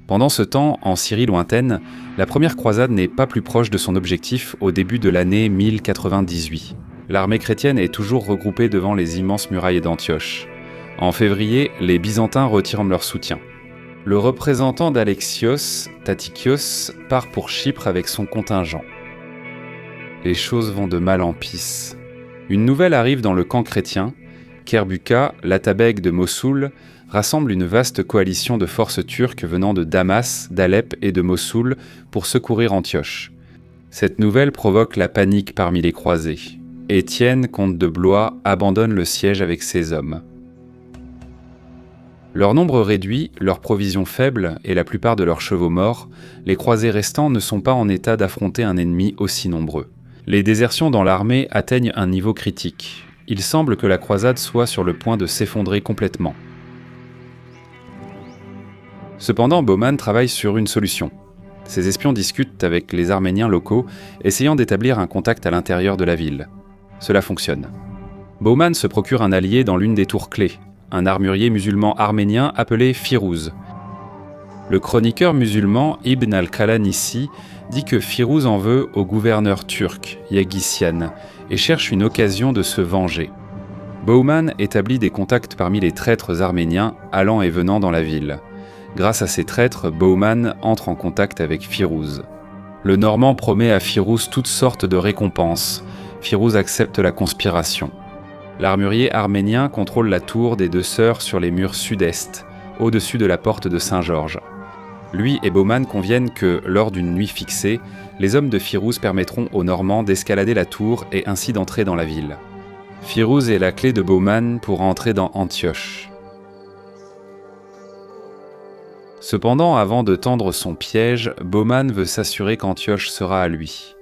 Speaker 1: Pendant ce temps, en Syrie lointaine, la première croisade n'est pas plus proche de son objectif au début de l'année 1098. L'armée chrétienne est toujours regroupée devant les immenses murailles d'Antioche. En février, les Byzantins retirent leur soutien. Le représentant d'Alexios, Tatikios, part pour Chypre avec son contingent. Les choses vont de mal en pis. Une nouvelle arrive dans le camp chrétien. Kerbuka, l'Atabeg de Mossoul, rassemble une vaste coalition de forces turques venant de Damas, d'Alep et de Mossoul pour secourir Antioche. Cette nouvelle provoque la panique parmi les croisés. Étienne, comte de Blois, abandonne le siège avec ses hommes. Leur nombre réduit, leurs provisions faibles et la plupart de leurs chevaux morts, les croisés restants ne sont pas en état d'affronter un ennemi aussi nombreux. Les désertions dans l'armée atteignent un niveau critique. Il semble que la croisade soit sur le point de s'effondrer complètement. Cependant, Baumann travaille sur une solution. Ses espions discutent avec les Arméniens locaux, essayant d'établir un contact à l'intérieur de la ville. Cela fonctionne. Baumann se procure un allié dans l'une des tours clés, un armurier musulman arménien appelé Firouz. Le chroniqueur musulman Ibn al-Kalanissi dit que Firouz en veut au gouverneur turc, Yagissian, et cherche une occasion de se venger. Baumann établit des contacts parmi les traîtres arméniens allant et venant dans la ville. Grâce à ces traîtres, Baumann entre en contact avec Firouz. Le Normand promet à Firouz toutes sortes de récompenses. Firouz accepte la conspiration. L'armurier arménien contrôle la tour des deux sœurs sur les murs sud-est, au-dessus de la porte de Saint-Georges. Lui et Baumann conviennent que, lors d'une nuit fixée, les hommes de Firouz permettront aux Normands d'escalader la tour et ainsi d'entrer dans la ville. Firouz est la clé de Baumann pour entrer dans Antioche. Cependant, avant de tendre son piège, Baumann veut s'assurer qu'Antioche sera à lui.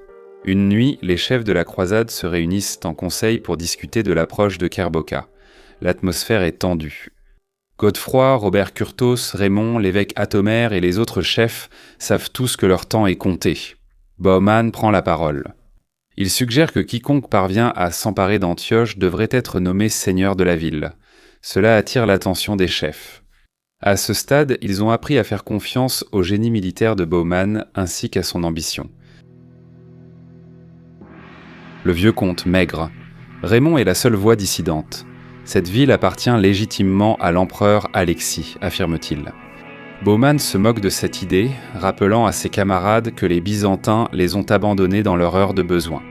Speaker 1: Une nuit, les chefs de la croisade se réunissent en conseil pour discuter de l'approche de Kerboka. L'atmosphère est tendue. Godefroy, Robert Curthos, Raymond, l'évêque Athomer et les autres chefs savent tous que leur temps est compté. Baumann prend la parole. Il suggère que quiconque parvient à s'emparer d'Antioche devrait être nommé seigneur de la ville. Cela attire l'attention des chefs. À ce stade, ils ont appris à faire confiance au génie militaire de Baumann ainsi qu'à son ambition. Le vieux comte maigre. Raymond est la seule voix dissidente. Cette ville appartient légitimement à l'empereur Alexis, affirme-t-il. Bauman se moque de cette idée, rappelant à ses camarades que les Byzantins les ont abandonnés dans leur heure de besoin.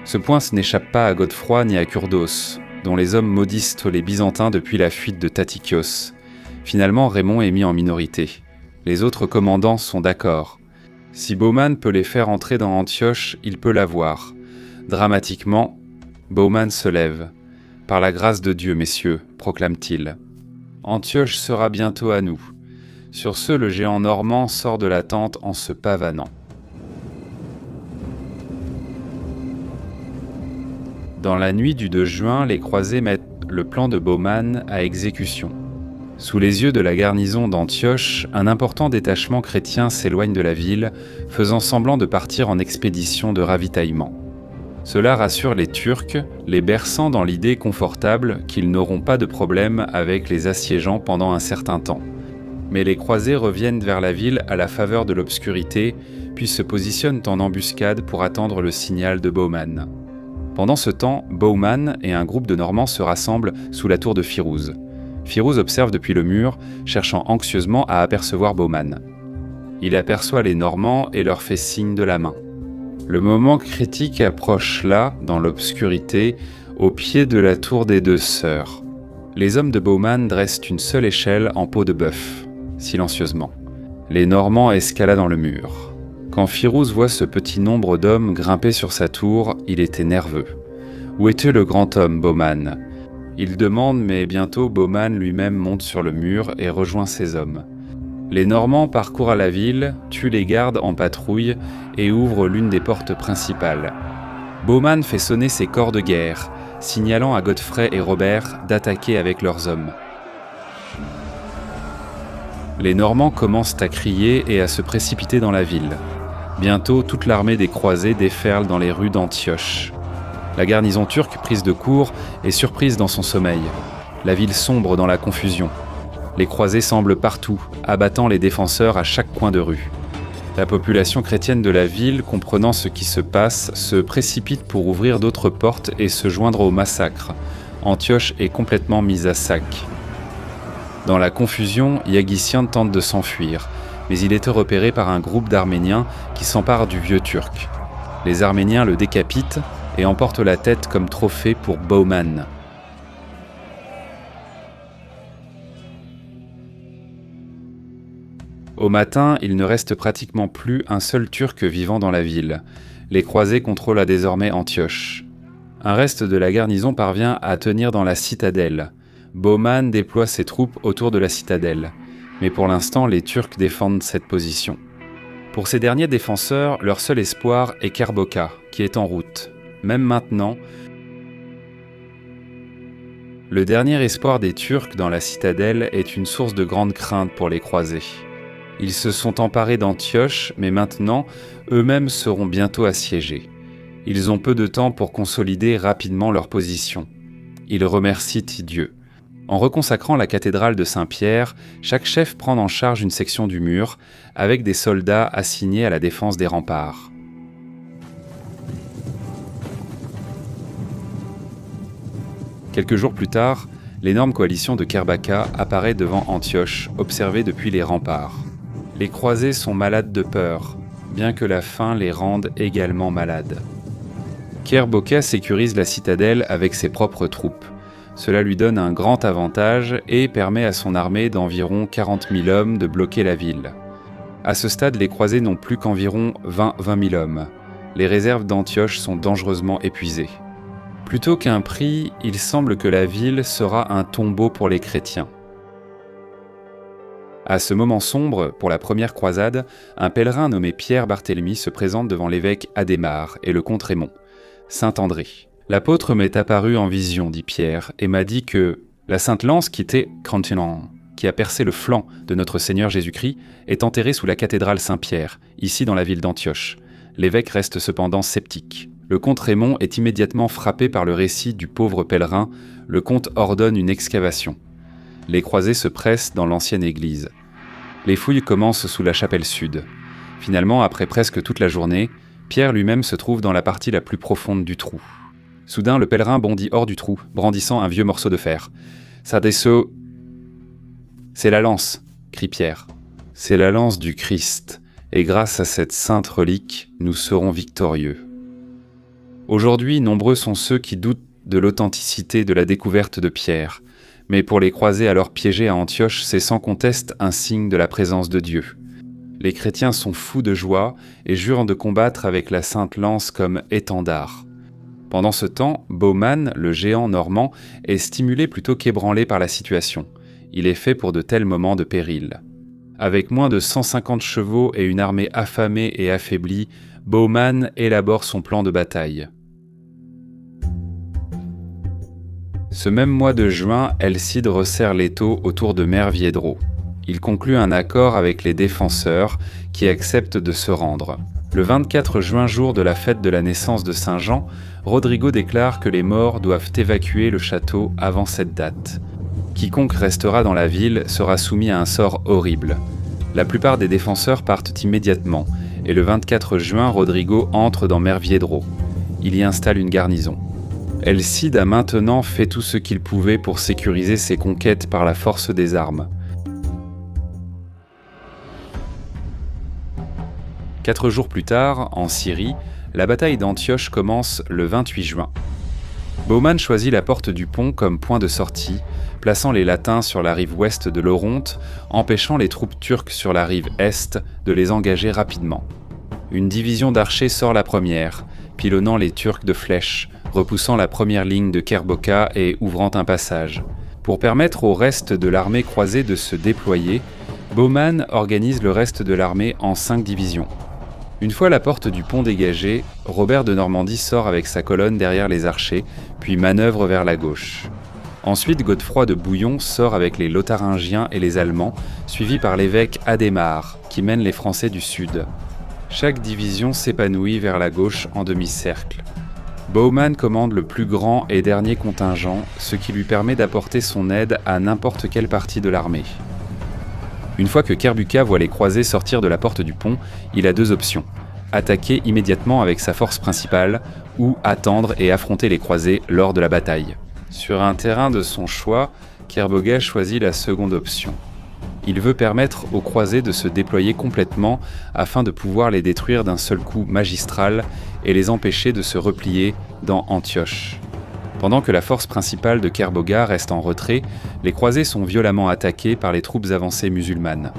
Speaker 1: Ce point n'échappe pas à Godefroy ni à Curdos, dont les hommes maudissent les Byzantins depuis la fuite de Tatikios. Finalement, Raymond est mis en minorité. Les autres commandants sont d'accord. Si Bauman peut les faire entrer dans Antioche, il peut l'avoir. Dramatiquement, Bauman se lève. « Par la grâce de Dieu, messieurs, proclame-t-il. Antioche sera bientôt à nous. » Sur ce, le géant normand sort de la tente en se pavanant. Dans la nuit du 2 juin, les croisés mettent le plan de Bauman à exécution. Sous les yeux de la garnison d'Antioche, un important détachement chrétien s'éloigne de la ville, faisant semblant de partir en expédition de ravitaillement. Cela rassure les Turcs, les berçant dans l'idée confortable qu'ils n'auront pas de problème avec les assiégeants pendant un certain temps. Mais les croisés reviennent vers la ville à la faveur de l'obscurité, puis se positionnent en embuscade pour attendre le signal de Bauman. Pendant ce temps, Bauman et un groupe de Normands se rassemblent sous la tour de Firouz. Firouz observe depuis le mur, cherchant anxieusement à apercevoir Bauman. Il aperçoit les Normands et leur fait signe de la main. Le moment critique approche là, dans l'obscurité, au pied de la tour des deux sœurs. Les hommes de Bauman dressent une seule échelle en peau de bœuf. Silencieusement. Les Normands escaladent dans le mur. Quand Firouz voit ce petit nombre d'hommes grimper sur sa tour, il était nerveux. Où était le grand homme, Bauman ? Il demande, mais bientôt Bauman lui-même monte sur le mur et rejoint ses hommes. Les Normands parcourent la ville, tuent les gardes en patrouille et ouvrent l'une des portes principales. Bauman fait sonner ses corps de guerre, signalant à Godfrey et Robert d'attaquer avec leurs hommes. Les Normands commencent à crier et à se précipiter dans la ville. Bientôt, toute l'armée des croisés déferle dans les rues d'Antioche. La garnison turque, prise de court, est surprise dans son sommeil. La ville sombre dans la confusion. Les croisés semblent partout, abattant les défenseurs à chaque coin de rue. La population chrétienne de la ville, comprenant ce qui se passe, se précipite pour ouvrir d'autres portes et se joindre au massacre. Antioche est complètement mise à sac. Dans la confusion, Yaghissian tente de s'enfuir, mais il est repéré par un groupe d'Arméniens qui s'emparent du vieux Turc. Les Arméniens le décapitent et emportent la tête comme trophée pour Bauman. Au matin, il ne reste pratiquement plus un seul Turc vivant dans la ville. Les croisés contrôlent désormais Antioche. Un reste de la garnison parvient à tenir dans la citadelle. Bauman déploie ses troupes autour de la citadelle. Mais pour l'instant, les Turcs défendent cette position. Pour ces derniers défenseurs, leur seul espoir est Kerbokha, qui est en route. Même maintenant, le dernier espoir des Turcs dans la citadelle est une source de grande crainte pour les croisés. Ils se sont emparés d'Antioche, mais maintenant, eux-mêmes seront bientôt assiégés. Ils ont peu de temps pour consolider rapidement leur position. Ils remercient Dieu. En reconsacrant la cathédrale de Saint-Pierre, chaque chef prend en charge une section du mur, avec des soldats assignés à la défense des remparts. Quelques jours plus tard, l'énorme coalition de Kerbakha apparaît devant Antioche, observée depuis les remparts. Les croisés sont malades de peur, bien que la faim les rende également malades. Kerbokha sécurise la citadelle avec ses propres troupes. Cela lui donne un grand avantage et permet à son armée d'environ 40 000 hommes de bloquer la ville. À ce stade, les croisés n'ont plus qu'environ 20 000 hommes. Les réserves d'Antioche sont dangereusement épuisées. Plutôt qu'un prix, il semble que la ville sera un tombeau pour les chrétiens. À ce moment sombre, pour la première croisade, un pèlerin nommé Pierre Barthélemy se présente devant l'évêque Adhémar et le comte Raymond. Saint-André. L'apôtre m'est apparu en vision, dit Pierre, et m'a dit que la sainte lance qui était Crantinan, qui a percé le flanc de notre Seigneur Jésus-Christ, est enterrée sous la cathédrale Saint-Pierre, ici dans la ville d'Antioche. L'évêque reste cependant sceptique. Le comte Raymond est immédiatement frappé par le récit du pauvre pèlerin. Le comte ordonne une excavation. Les croisés se pressent dans l'ancienne église. Les fouilles commencent sous la chapelle sud. Finalement, après presque toute la journée, Pierre lui-même se trouve dans la partie la plus profonde du trou. Soudain, le pèlerin bondit hors du trou, brandissant un vieux morceau de fer. « Sardesso !»« C'est la lance !» crie Pierre. « C'est la lance du Christ, et grâce à cette sainte relique, nous serons victorieux. » Aujourd'hui, nombreux sont ceux qui doutent de l'authenticité de la découverte de Pierre, mais pour les croisés alors piégés à Antioche, c'est sans conteste un signe de la présence de Dieu. Les chrétiens sont fous de joie et jurent de combattre avec la sainte lance comme étendard. Pendant ce temps, Bauman, le géant normand, est stimulé plutôt qu'ébranlé par la situation. Il est fait pour de tels moments de péril. Avec moins de 150 chevaux et une armée affamée et affaiblie, Bauman élabore son plan de bataille. Ce même mois de juin, Elcide resserre l'étau autour de Merviedro. Il conclut un accord avec les défenseurs qui acceptent de se rendre. Le 24 juin, jour de la fête de la naissance de Saint Jean, Rodrigo déclare que les morts doivent évacuer le château avant cette date. Quiconque restera dans la ville sera soumis à un sort horrible. La plupart des défenseurs partent immédiatement, et le 24 juin, Rodrigo entre dans Merviedro. Il y installe une garnison. Elcide a maintenant fait tout ce qu'il pouvait pour sécuriser ses conquêtes par la force des armes. 4 jours plus tard, en Syrie, la bataille d'Antioche commence le 28 juin. Bauman choisit la porte du pont comme point de sortie, plaçant les Latins sur la rive ouest de l'Oronte, empêchant les troupes turques sur la rive est de les engager rapidement. Une division d'archers sort la première, pilonnant les Turcs de flèches, repoussant la première ligne de Kerboka et ouvrant un passage. Pour permettre au reste de l'armée croisée de se déployer, Bauman organise le reste de l'armée en 5 divisions. Une fois la porte du pont dégagée, Robert de Normandie sort avec sa colonne derrière les archers, puis manœuvre vers la gauche. Ensuite, Godefroy de Bouillon sort avec les Lotharingiens et les Allemands, suivi par l'évêque Adhémar, qui mène les Français du sud. Chaque division s'épanouit vers la gauche en demi-cercle. Bauman commande le plus grand et dernier contingent, ce qui lui permet d'apporter son aide à n'importe quelle partie de l'armée. Une fois que Kerbuka voit les croisés sortir de la porte du pont, il a 2 options. Attaquer immédiatement avec sa force principale ou attendre et affronter les croisés lors de la bataille. Sur un terrain de son choix, Kerboga choisit la seconde option. Il veut permettre aux croisés de se déployer complètement afin de pouvoir les détruire d'un seul coup magistral et les empêcher de se replier dans Antioche. Pendant que la force principale de Kerboga reste en retrait, les croisés sont violemment attaqués par les troupes avancées musulmanes.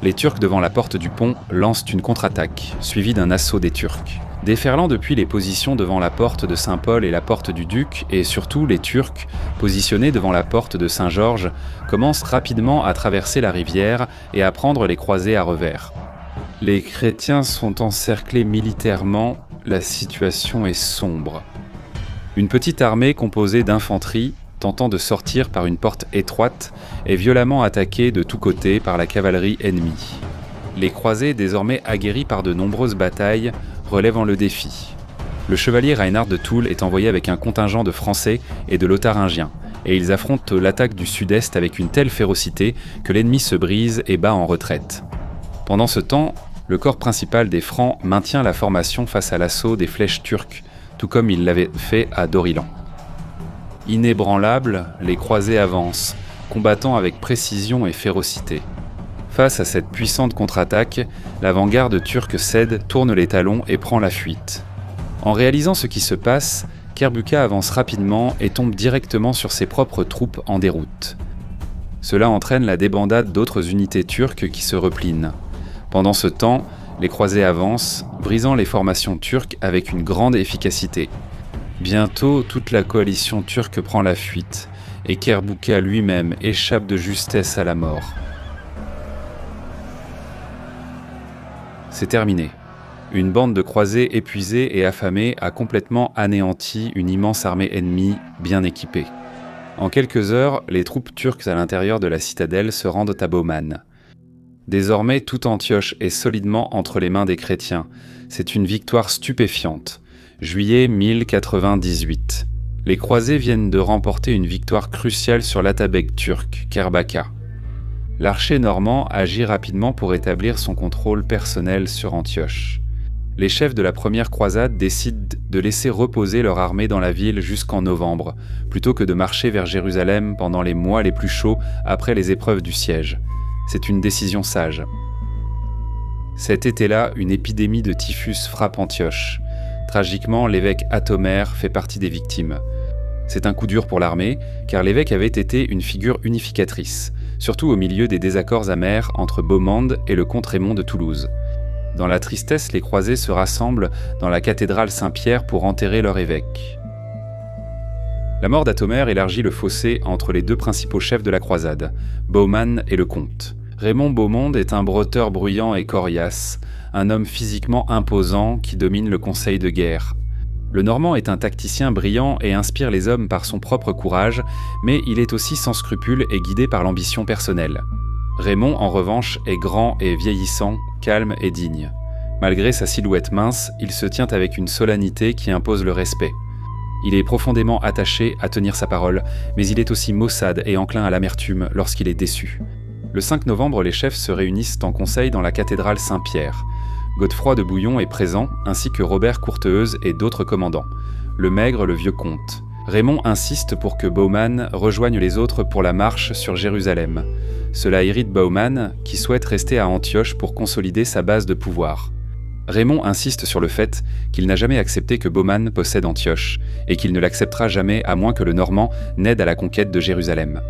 Speaker 1: Les Turcs devant la porte du pont lancent une contre-attaque, suivie d'un assaut des Turcs. Déferlant depuis les positions devant la porte de Saint-Paul et la porte du Duc, et surtout les Turcs, positionnés devant la porte de Saint-Georges, commencent rapidement à traverser la rivière et à prendre les croisés à revers. Les chrétiens sont encerclés militairement, la situation est sombre. Une petite armée composée d'infanterie, tentant de sortir par une porte étroite, est violemment attaquée de tous côtés par la cavalerie ennemie. Les croisés, désormais aguerris par de nombreuses batailles, relèvent le défi. Le chevalier Reinhard de Toul est envoyé avec un contingent de Français et de Lotharingiens, et ils affrontent l'attaque du sud-est avec une telle férocité que l'ennemi se brise et bat en retraite. Pendant ce temps, le corps principal des Francs maintient la formation face à l'assaut des flèches turques, tout comme il l'avait fait à Dorilan. Inébranlables, les croisés avancent, combattant avec précision et férocité. Face à cette puissante contre-attaque, l'avant-garde turque cède, tourne les talons et prend la fuite. En réalisant ce qui se passe, Kerbuka avance rapidement et tombe directement sur ses propres troupes en déroute. Cela entraîne la débandade d'autres unités turques qui se replient. Pendant ce temps, les croisés avancent, brisant les formations turques avec une grande efficacité. Bientôt, toute la coalition turque prend la fuite, et Kerbuka lui-même échappe de justesse à la mort. C'est terminé. Une bande de croisés épuisés et affamés a complètement anéanti une immense armée ennemie bien équipée. En quelques heures, les troupes turques à l'intérieur de la citadelle se rendent à Bauman. Désormais, toute Antioche est solidement entre les mains des chrétiens. C'est une victoire stupéfiante. Juillet 1098. Les croisés viennent de remporter une victoire cruciale sur l'atabeg turc, Kerbaka. L'archer normand agit rapidement pour établir son contrôle personnel sur Antioche. Les chefs de la première croisade décident de laisser reposer leur armée dans la ville jusqu'en novembre, plutôt que de marcher vers Jérusalem pendant les mois les plus chauds après les épreuves du siège. C'est une décision sage. Cet été-là, une épidémie de typhus frappe Antioche. Tragiquement, l'évêque Athomer fait partie des victimes. C'est un coup dur pour l'armée, car l'évêque avait été une figure unificatrice, surtout au milieu des désaccords amers entre Baumande et le comte Raymond de Toulouse. Dans la tristesse, les croisés se rassemblent dans la cathédrale Saint-Pierre pour enterrer leur évêque. La mort d'Athomer élargit le fossé entre les deux principaux chefs de la croisade, Bauman et le comte. Raymond Baumande est un bretteur bruyant et coriace, un homme physiquement imposant qui domine le conseil de guerre. Le Normand est un tacticien brillant et inspire les hommes par son propre courage, mais il est aussi sans scrupules et guidé par l'ambition personnelle. Raymond, en revanche, est grand et vieillissant, calme et digne. Malgré sa silhouette mince, il se tient avec une solennité qui impose le respect. Il est profondément attaché à tenir sa parole, mais il est aussi maussade et enclin à l'amertume lorsqu'il est déçu. Le 5 novembre, les chefs se réunissent en conseil dans la cathédrale Saint-Pierre. Godefroy de Bouillon est présent, ainsi que Robert Courteheuse et d'autres commandants. Le maigre, le vieux comte. Raymond insiste pour que Bauman rejoigne les autres pour la marche sur Jérusalem. Cela irrite Bauman, qui souhaite rester à Antioche pour consolider sa base de pouvoir. Raymond insiste sur le fait qu'il n'a jamais accepté que Bauman possède Antioche, et qu'il ne l'acceptera jamais à moins que le Normand n'aide à la conquête de Jérusalem.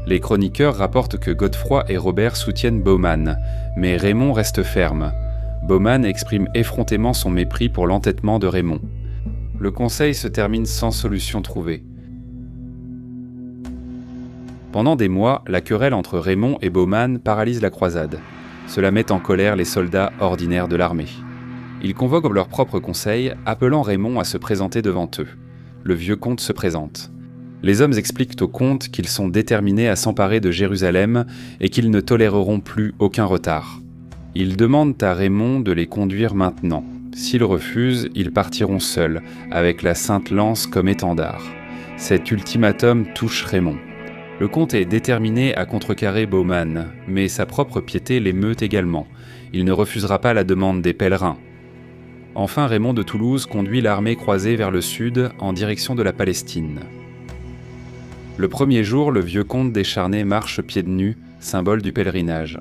Speaker 1: Les chroniqueurs rapportent que Godefroy et Robert soutiennent Bauman, mais Raymond reste ferme. Bauman exprime effrontément son mépris pour l'entêtement de Raymond. Le conseil se termine sans solution trouvée. Pendant des mois, la querelle entre Raymond et Bauman paralyse la croisade. Cela met en colère les soldats ordinaires de l'armée. Ils convoquent leur propre conseil, appelant Raymond à se présenter devant eux. Le vieux comte se présente. Les hommes expliquent au comte qu'ils sont déterminés à s'emparer de Jérusalem et qu'ils ne toléreront plus aucun retard. Ils demandent à Raymond de les conduire maintenant. S'ils refusent, ils partiront seuls, avec la Sainte Lance comme étendard. Cet ultimatum touche Raymond. Le comte est déterminé à contrecarrer Bauman, mais sa propre piété l'émeut également. Il ne refusera pas la demande des pèlerins. Enfin, Raymond de Toulouse conduit l'armée croisée vers le sud, en direction de la Palestine. Le premier jour, le vieux comte décharné marche pieds nus, symbole du pèlerinage.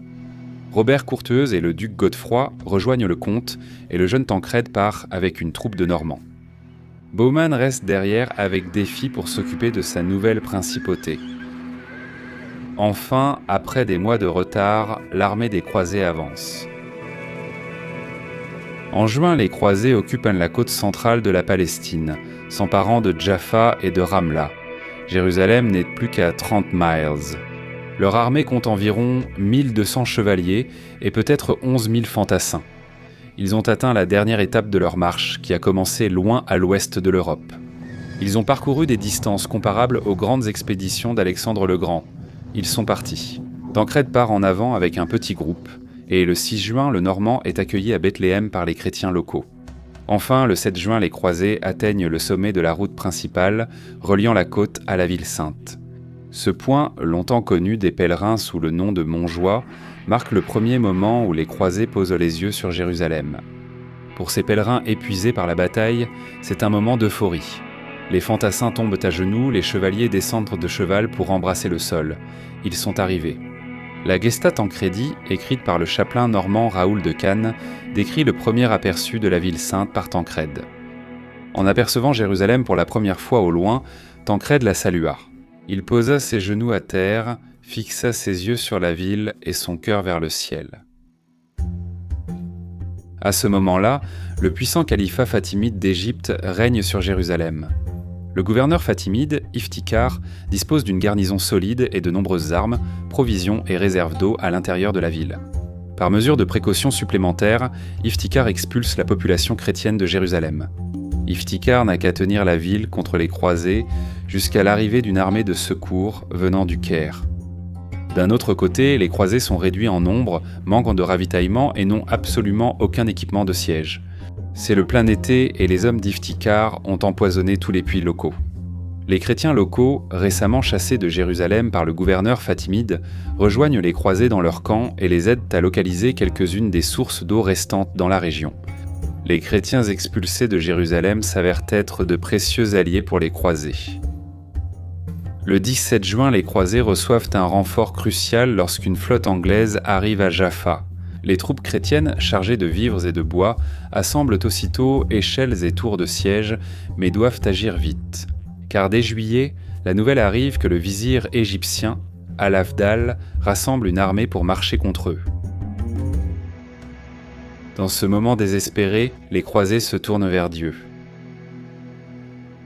Speaker 1: Robert Courteheuse et le duc Godefroy rejoignent le comte et le jeune Tancrède part avec une troupe de Normands. Bauman reste derrière avec défi pour s'occuper de sa nouvelle principauté. Enfin, après des mois de retard, l'armée des croisés avance. En juin, les croisés occupent la côte centrale de la Palestine, s'emparant de Jaffa et de Ramla. Jérusalem n'est plus qu'à 30 miles. Leur armée compte environ 1200 chevaliers et peut-être 11 000 fantassins. Ils ont atteint la dernière étape de leur marche, qui a commencé loin à l'ouest de l'Europe. Ils ont parcouru des distances comparables aux grandes expéditions d'Alexandre le Grand. Ils sont partis. Tancrède part en avant avec un petit groupe, et le 6 juin, le Normand est accueilli à Bethléem par les chrétiens locaux. Enfin, le 7 juin, les croisés atteignent le sommet de la route principale, reliant la côte à la ville sainte. Ce point, longtemps connu des pèlerins sous le nom de Montjoie, marque le premier moment où les croisés posent les yeux sur Jérusalem. Pour ces pèlerins épuisés par la bataille, c'est un moment d'euphorie. Les fantassins tombent à genoux, les chevaliers descendent de cheval pour embrasser le sol. Ils sont arrivés. La Gesta Tancredi, écrite par le chapelain normand Raoul de Cannes, décrit le premier aperçu de la ville sainte par Tancrède. En apercevant Jérusalem pour la première fois au loin, Tancrède la salua. Il posa ses genoux à terre, fixa ses yeux sur la ville et son cœur vers le ciel. À ce moment-là, le puissant califat fatimide d'Égypte règne sur Jérusalem. Le gouverneur fatimide, Iftikhar, dispose d'une garnison solide et de nombreuses armes, provisions et réserves d'eau à l'intérieur de la ville. Par mesure de précaution supplémentaire, Iftikhar expulse la population chrétienne de Jérusalem. Iftikhar n'a qu'à tenir la ville contre les croisés jusqu'à l'arrivée d'une armée de secours venant du Caire. D'un autre côté, les croisés sont réduits en nombre, manquent de ravitaillement et n'ont absolument aucun équipement de siège. C'est le plein été et les hommes d'Iftikhar ont empoisonné tous les puits locaux. Les chrétiens locaux, récemment chassés de Jérusalem par le gouverneur fatimide, rejoignent les croisés dans leur camp et les aident à localiser quelques-unes des sources d'eau restantes dans la région. Les chrétiens expulsés de Jérusalem s'avèrent être de précieux alliés pour les croisés. Le 17 juin, les croisés reçoivent un renfort crucial lorsqu'une flotte anglaise arrive à Jaffa. Les troupes chrétiennes, chargées de vivres et de bois, assemblent aussitôt échelles et tours de siège, mais doivent agir vite. Car dès juillet, la nouvelle arrive que le vizir égyptien, Al-Afdal, rassemble une armée pour marcher contre eux. Dans ce moment désespéré, les croisés se tournent vers Dieu.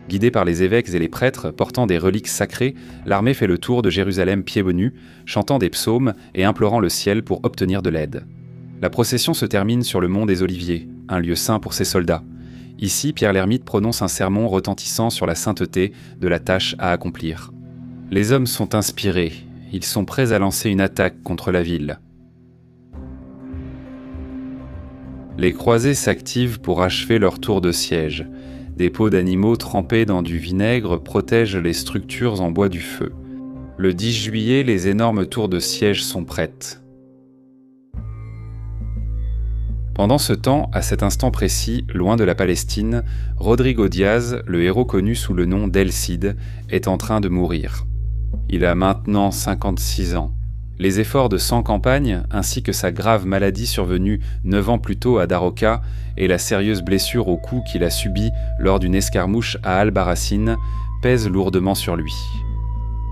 Speaker 1: Guidés par les évêques et les prêtres portant des reliques sacrées, l'armée fait le tour de Jérusalem pieds nus, chantant des psaumes et implorant le ciel pour obtenir de l'aide. La procession se termine sur le mont des Oliviers, un lieu saint pour ses soldats. Ici, Pierre l'Ermite prononce un sermon retentissant sur la sainteté de la tâche à accomplir. Les hommes sont inspirés, ils sont prêts à lancer une attaque contre la ville. Les croisés s'activent pour achever leur tour de siège. Des peaux d'animaux trempés dans du vinaigre protègent les structures en bois du feu. Le 10 juillet, les énormes tours de siège sont prêtes. Pendant ce temps, à cet instant précis, loin de la Palestine, Rodrigo Diaz, le héros connu sous le nom d'El Cid, est en train de mourir. Il a maintenant 56 ans. Les efforts de 100 campagnes, ainsi que sa grave maladie survenue 9 ans plus tôt à Daroca et la sérieuse blessure au cou qu'il a subie lors d'une escarmouche à Albarracín, pèsent lourdement sur lui.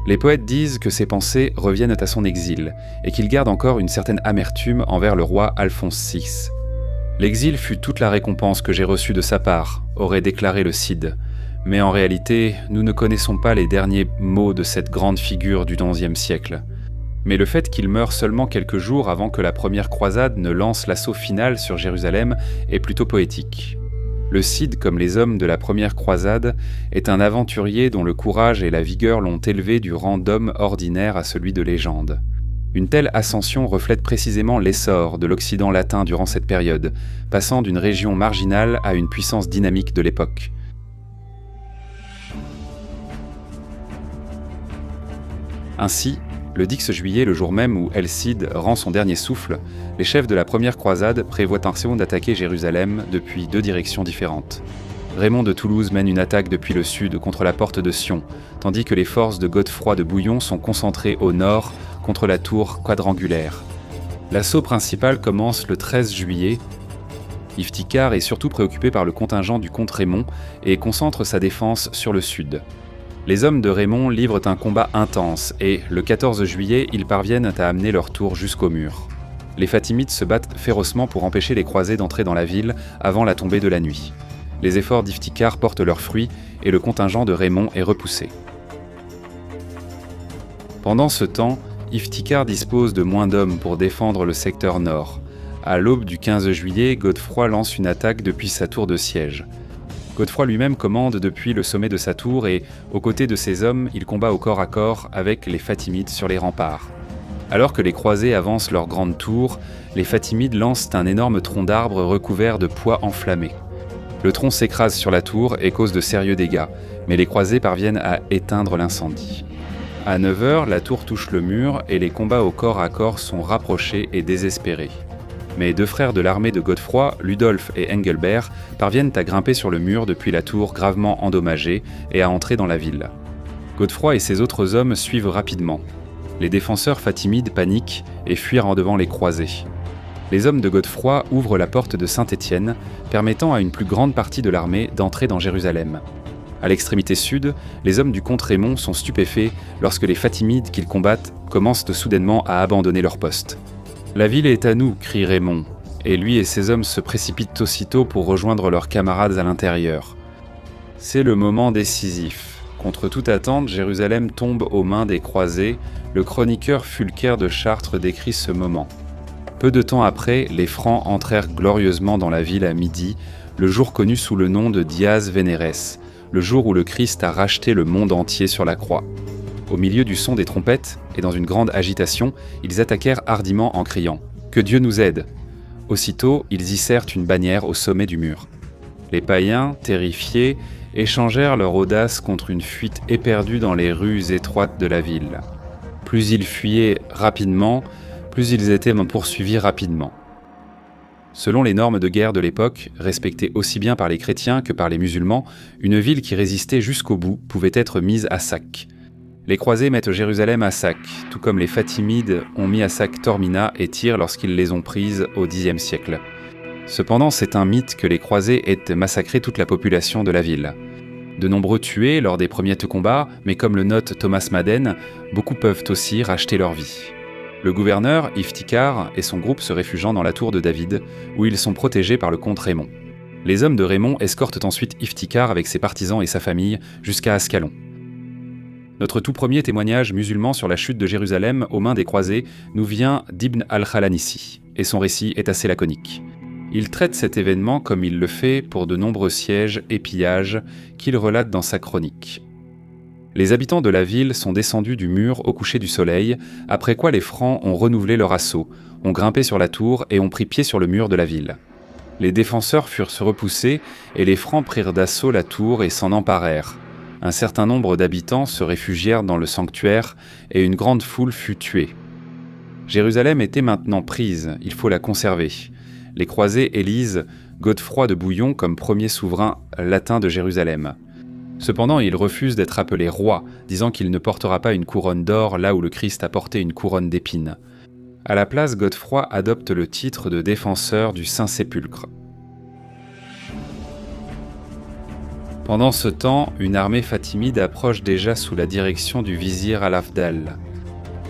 Speaker 1: Les poètes disent que ses pensées reviennent à son exil et qu'il garde encore une certaine amertume envers le roi Alphonse VI. « L'exil fut toute la récompense que j'ai reçue de sa part », aurait déclaré le Cid. Mais en réalité, nous ne connaissons pas les derniers mots de cette grande figure du XIe siècle. Mais le fait qu'il meure seulement quelques jours avant que la première croisade ne lance l'assaut final sur Jérusalem est plutôt poétique. Le Cid, comme les hommes de la première croisade, est un aventurier dont le courage et la vigueur l'ont élevé du rang d'homme ordinaire à celui de légende. Une telle ascension reflète précisément l'essor de l'Occident latin durant cette période, passant d'une région marginale à une puissance dynamique de l'époque. Ainsi, le 10 juillet, le jour même où El Cid rend son dernier souffle, les chefs de la première croisade prévoient en séance d'attaquer Jérusalem depuis 2 directions différentes. Raymond de Toulouse mène une attaque depuis le sud contre la porte de Sion, tandis que les forces de Godefroy de Bouillon sont concentrées au nord contre la tour quadrangulaire. L'assaut principal commence le 13 juillet. Yves Ticquart est surtout préoccupé par le contingent du comte Raymond et concentre sa défense sur le sud. Les hommes de Raymond livrent un combat intense et, le 14 juillet, ils parviennent à amener leur tour jusqu'au mur. Les Fatimides se battent férocement pour empêcher les croisés d'entrer dans la ville avant la tombée de la nuit. Les efforts d'Yves Ticquart portent leurs fruits et le contingent de Raymond est repoussé. Pendant ce temps, Yves Ticquart dispose de moins d'hommes pour défendre le secteur nord. À l'aube du 15 juillet, Godefroy lance une attaque depuis sa tour de siège. Godefroy lui-même commande depuis le sommet de sa tour et, aux côtés de ses hommes, il combat au corps à corps avec les Fatimides sur les remparts. Alors que les croisés avancent leur grande tour, les Fatimides lancent un énorme tronc d'arbre recouvert de pois enflammés. Le tronc s'écrase sur la tour et cause de sérieux dégâts, mais les croisés parviennent à éteindre l'incendie. À 9h, la tour touche le mur et les combats au corps à corps sont rapprochés et désespérés. Mais 2 frères de l'armée de Godefroy, Ludolphe et Engelbert, parviennent à grimper sur le mur depuis la tour gravement endommagée et à entrer dans la ville. Godefroy et ses autres hommes suivent rapidement. Les défenseurs fatimides paniquent et fuient en devant les croisés. Les hommes de Godefroy ouvrent la porte de Saint-Étienne, permettant à une plus grande partie de l'armée d'entrer dans Jérusalem. À l'extrémité sud, les hommes du comte Raymond sont stupéfaits lorsque les Fatimides qu'ils combattent commencent soudainement à abandonner leur poste. « La ville est à nous !» crie Raymond, et lui et ses hommes se précipitent aussitôt pour rejoindre leurs camarades à l'intérieur. C'est le moment décisif. Contre toute attente, Jérusalem tombe aux mains des croisés. Le chroniqueur Fulker de Chartres décrit ce moment. Peu de temps après, les Francs entrèrent glorieusement dans la ville à midi, le jour connu sous le nom de Dies Veneres, le jour où le Christ a racheté le monde entier sur la croix. Au milieu du son des trompettes et dans une grande agitation, ils attaquèrent hardiment en criant « Que Dieu nous aide !» Aussitôt, ils hissèrent une bannière au sommet du mur. Les païens, terrifiés, échangèrent leur audace contre une fuite éperdue dans les rues étroites de la ville. Plus ils fuyaient rapidement, plus ils étaient poursuivis rapidement. Selon les normes de guerre de l'époque, respectées aussi bien par les chrétiens que par les musulmans, une ville qui résistait jusqu'au bout pouvait être mise à sac. Les croisés mettent Jérusalem à sac, tout comme les Fatimides ont mis à sac Taormina et Tyr lorsqu'ils les ont prises au Xe siècle. Cependant, c'est un mythe que les croisés aient massacré toute la population de la ville. De nombreux tués lors des premiers combats, mais comme le note Thomas Madden, beaucoup peuvent aussi racheter leur vie. Le gouverneur, Iftikhar, et son groupe se réfugiant dans la tour de David, où ils sont protégés par le comte Raymond. Les hommes de Raymond escortent ensuite Iftikhar avec ses partisans et sa famille jusqu'à Ascalon. Notre tout premier témoignage musulman sur la chute de Jérusalem aux mains des croisés nous vient d'Ibn al-Khalanici, et son récit est assez laconique. Il traite cet événement comme il le fait pour de nombreux sièges et pillages qu'il relate dans sa chronique. Les habitants de la ville sont descendus du mur au coucher du soleil, après quoi les Francs ont renouvelé leur assaut, ont grimpé sur la tour et ont pris pied sur le mur de la ville. Les défenseurs furent repoussés et les Francs prirent d'assaut la tour et s'en emparèrent. Un certain nombre d'habitants se réfugièrent dans le sanctuaire et une grande foule fut tuée. Jérusalem était maintenant prise, il faut la conserver. Les croisés élisent Godefroy de Bouillon comme premier souverain latin de Jérusalem. Cependant, il refuse d'être appelé roi, disant qu'il ne portera pas une couronne d'or là où le Christ a porté une couronne d'épines. À la place, Godefroy adopte le titre de défenseur du Saint-Sépulcre. Pendant ce temps, une armée fatimide approche déjà sous la direction du vizir Al-Afdal.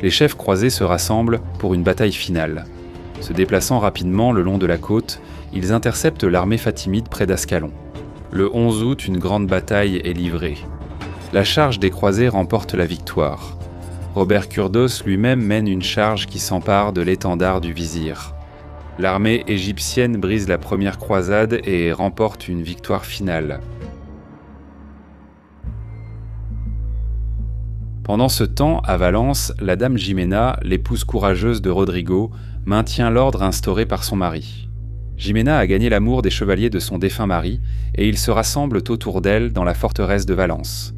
Speaker 1: Les chefs croisés se rassemblent pour une bataille finale. Se déplaçant rapidement le long de la côte, ils interceptent l'armée fatimide près d'Ascalon. Le 11 août, une grande bataille est livrée. La charge des croisés remporte la victoire. Robert Curdos lui-même mène une charge qui s'empare de l'étendard du vizir. L'armée égyptienne brise la première croisade et remporte une victoire finale. Pendant ce temps, à Valence, la dame Jimena, l'épouse courageuse de Rodrigo, maintient l'ordre instauré par son mari. Jimena a gagné l'amour des chevaliers de son défunt mari et ils se rassemblent autour d'elle dans la forteresse de Valence.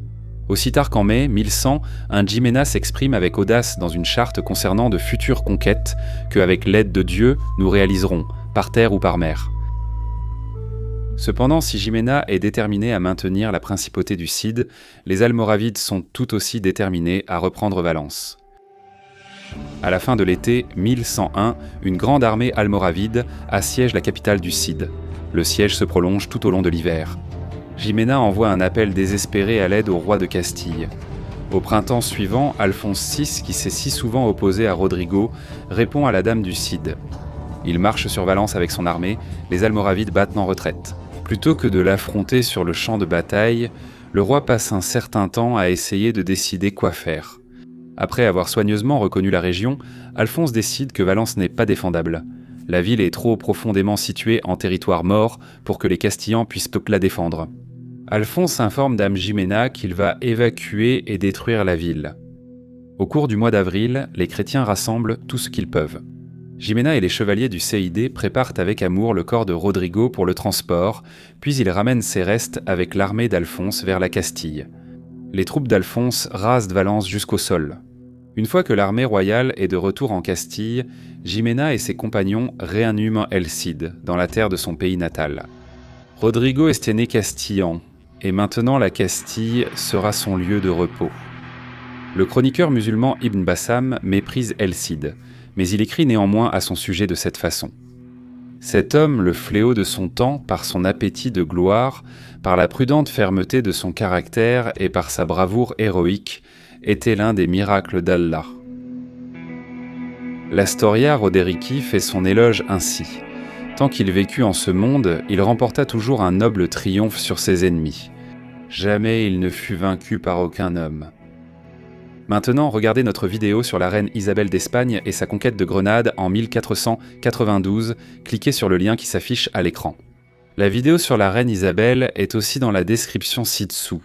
Speaker 1: Aussi tard qu'en mai 1100, un Jimena s'exprime avec audace dans une charte concernant de futures conquêtes que, avec l'aide de Dieu, nous réaliserons, par terre ou par mer. Cependant, si Jimena est déterminée à maintenir la principauté du Cid, les Almoravides sont tout aussi déterminés à reprendre Valence. À la fin de l'été 1101, une grande armée almoravide assiège la capitale du Cid. Le siège se prolonge tout au long de l'hiver. Jimena envoie un appel désespéré à l'aide au roi de Castille. Au printemps suivant, Alphonse VI, qui s'est si souvent opposé à Rodrigo, répond à la dame du Cid. Il marche sur Valence avec son armée, les Almoravides battent en retraite. Plutôt que de l'affronter sur le champ de bataille, le roi passe un certain temps à essayer de décider quoi faire. Après avoir soigneusement reconnu la région, Alphonse décide que Valence n'est pas défendable. La ville est trop profondément située en territoire mort pour que les Castillans puissent la défendre. Alphonse informe dame Jimena qu'il va évacuer et détruire la ville. Au cours du mois d'avril, les chrétiens rassemblent tout ce qu'ils peuvent. Jimena et les chevaliers du CID préparent avec amour le corps de Rodrigo pour le transport, puis ils ramènent ses restes avec l'armée d'Alphonse vers la Castille. Les troupes d'Alphonse rasent Valence jusqu'au sol. Une fois que l'armée royale est de retour en Castille, Jimena et ses compagnons réaniment El Cid, dans la terre de son pays natal. Rodrigo est né castillan, et maintenant la Castille sera son lieu de repos. Le chroniqueur musulman Ibn Bassam méprise El Cid, mais il écrit néanmoins à son sujet de cette façon. Cet homme, le fléau de son temps, par son appétit de gloire, par la prudente fermeté de son caractère et par sa bravoure héroïque, était l'un des miracles d'Allah. L'Astoria Rodericki fait son éloge ainsi. Tant qu'il vécut en ce monde, il remporta toujours un noble triomphe sur ses ennemis. Jamais il ne fut vaincu par aucun homme. Maintenant, regardez notre vidéo sur la reine Isabelle d'Espagne et sa conquête de Grenade en 1492, cliquez sur le lien qui s'affiche à l'écran. La vidéo sur la reine Isabelle est aussi dans la description ci-dessous.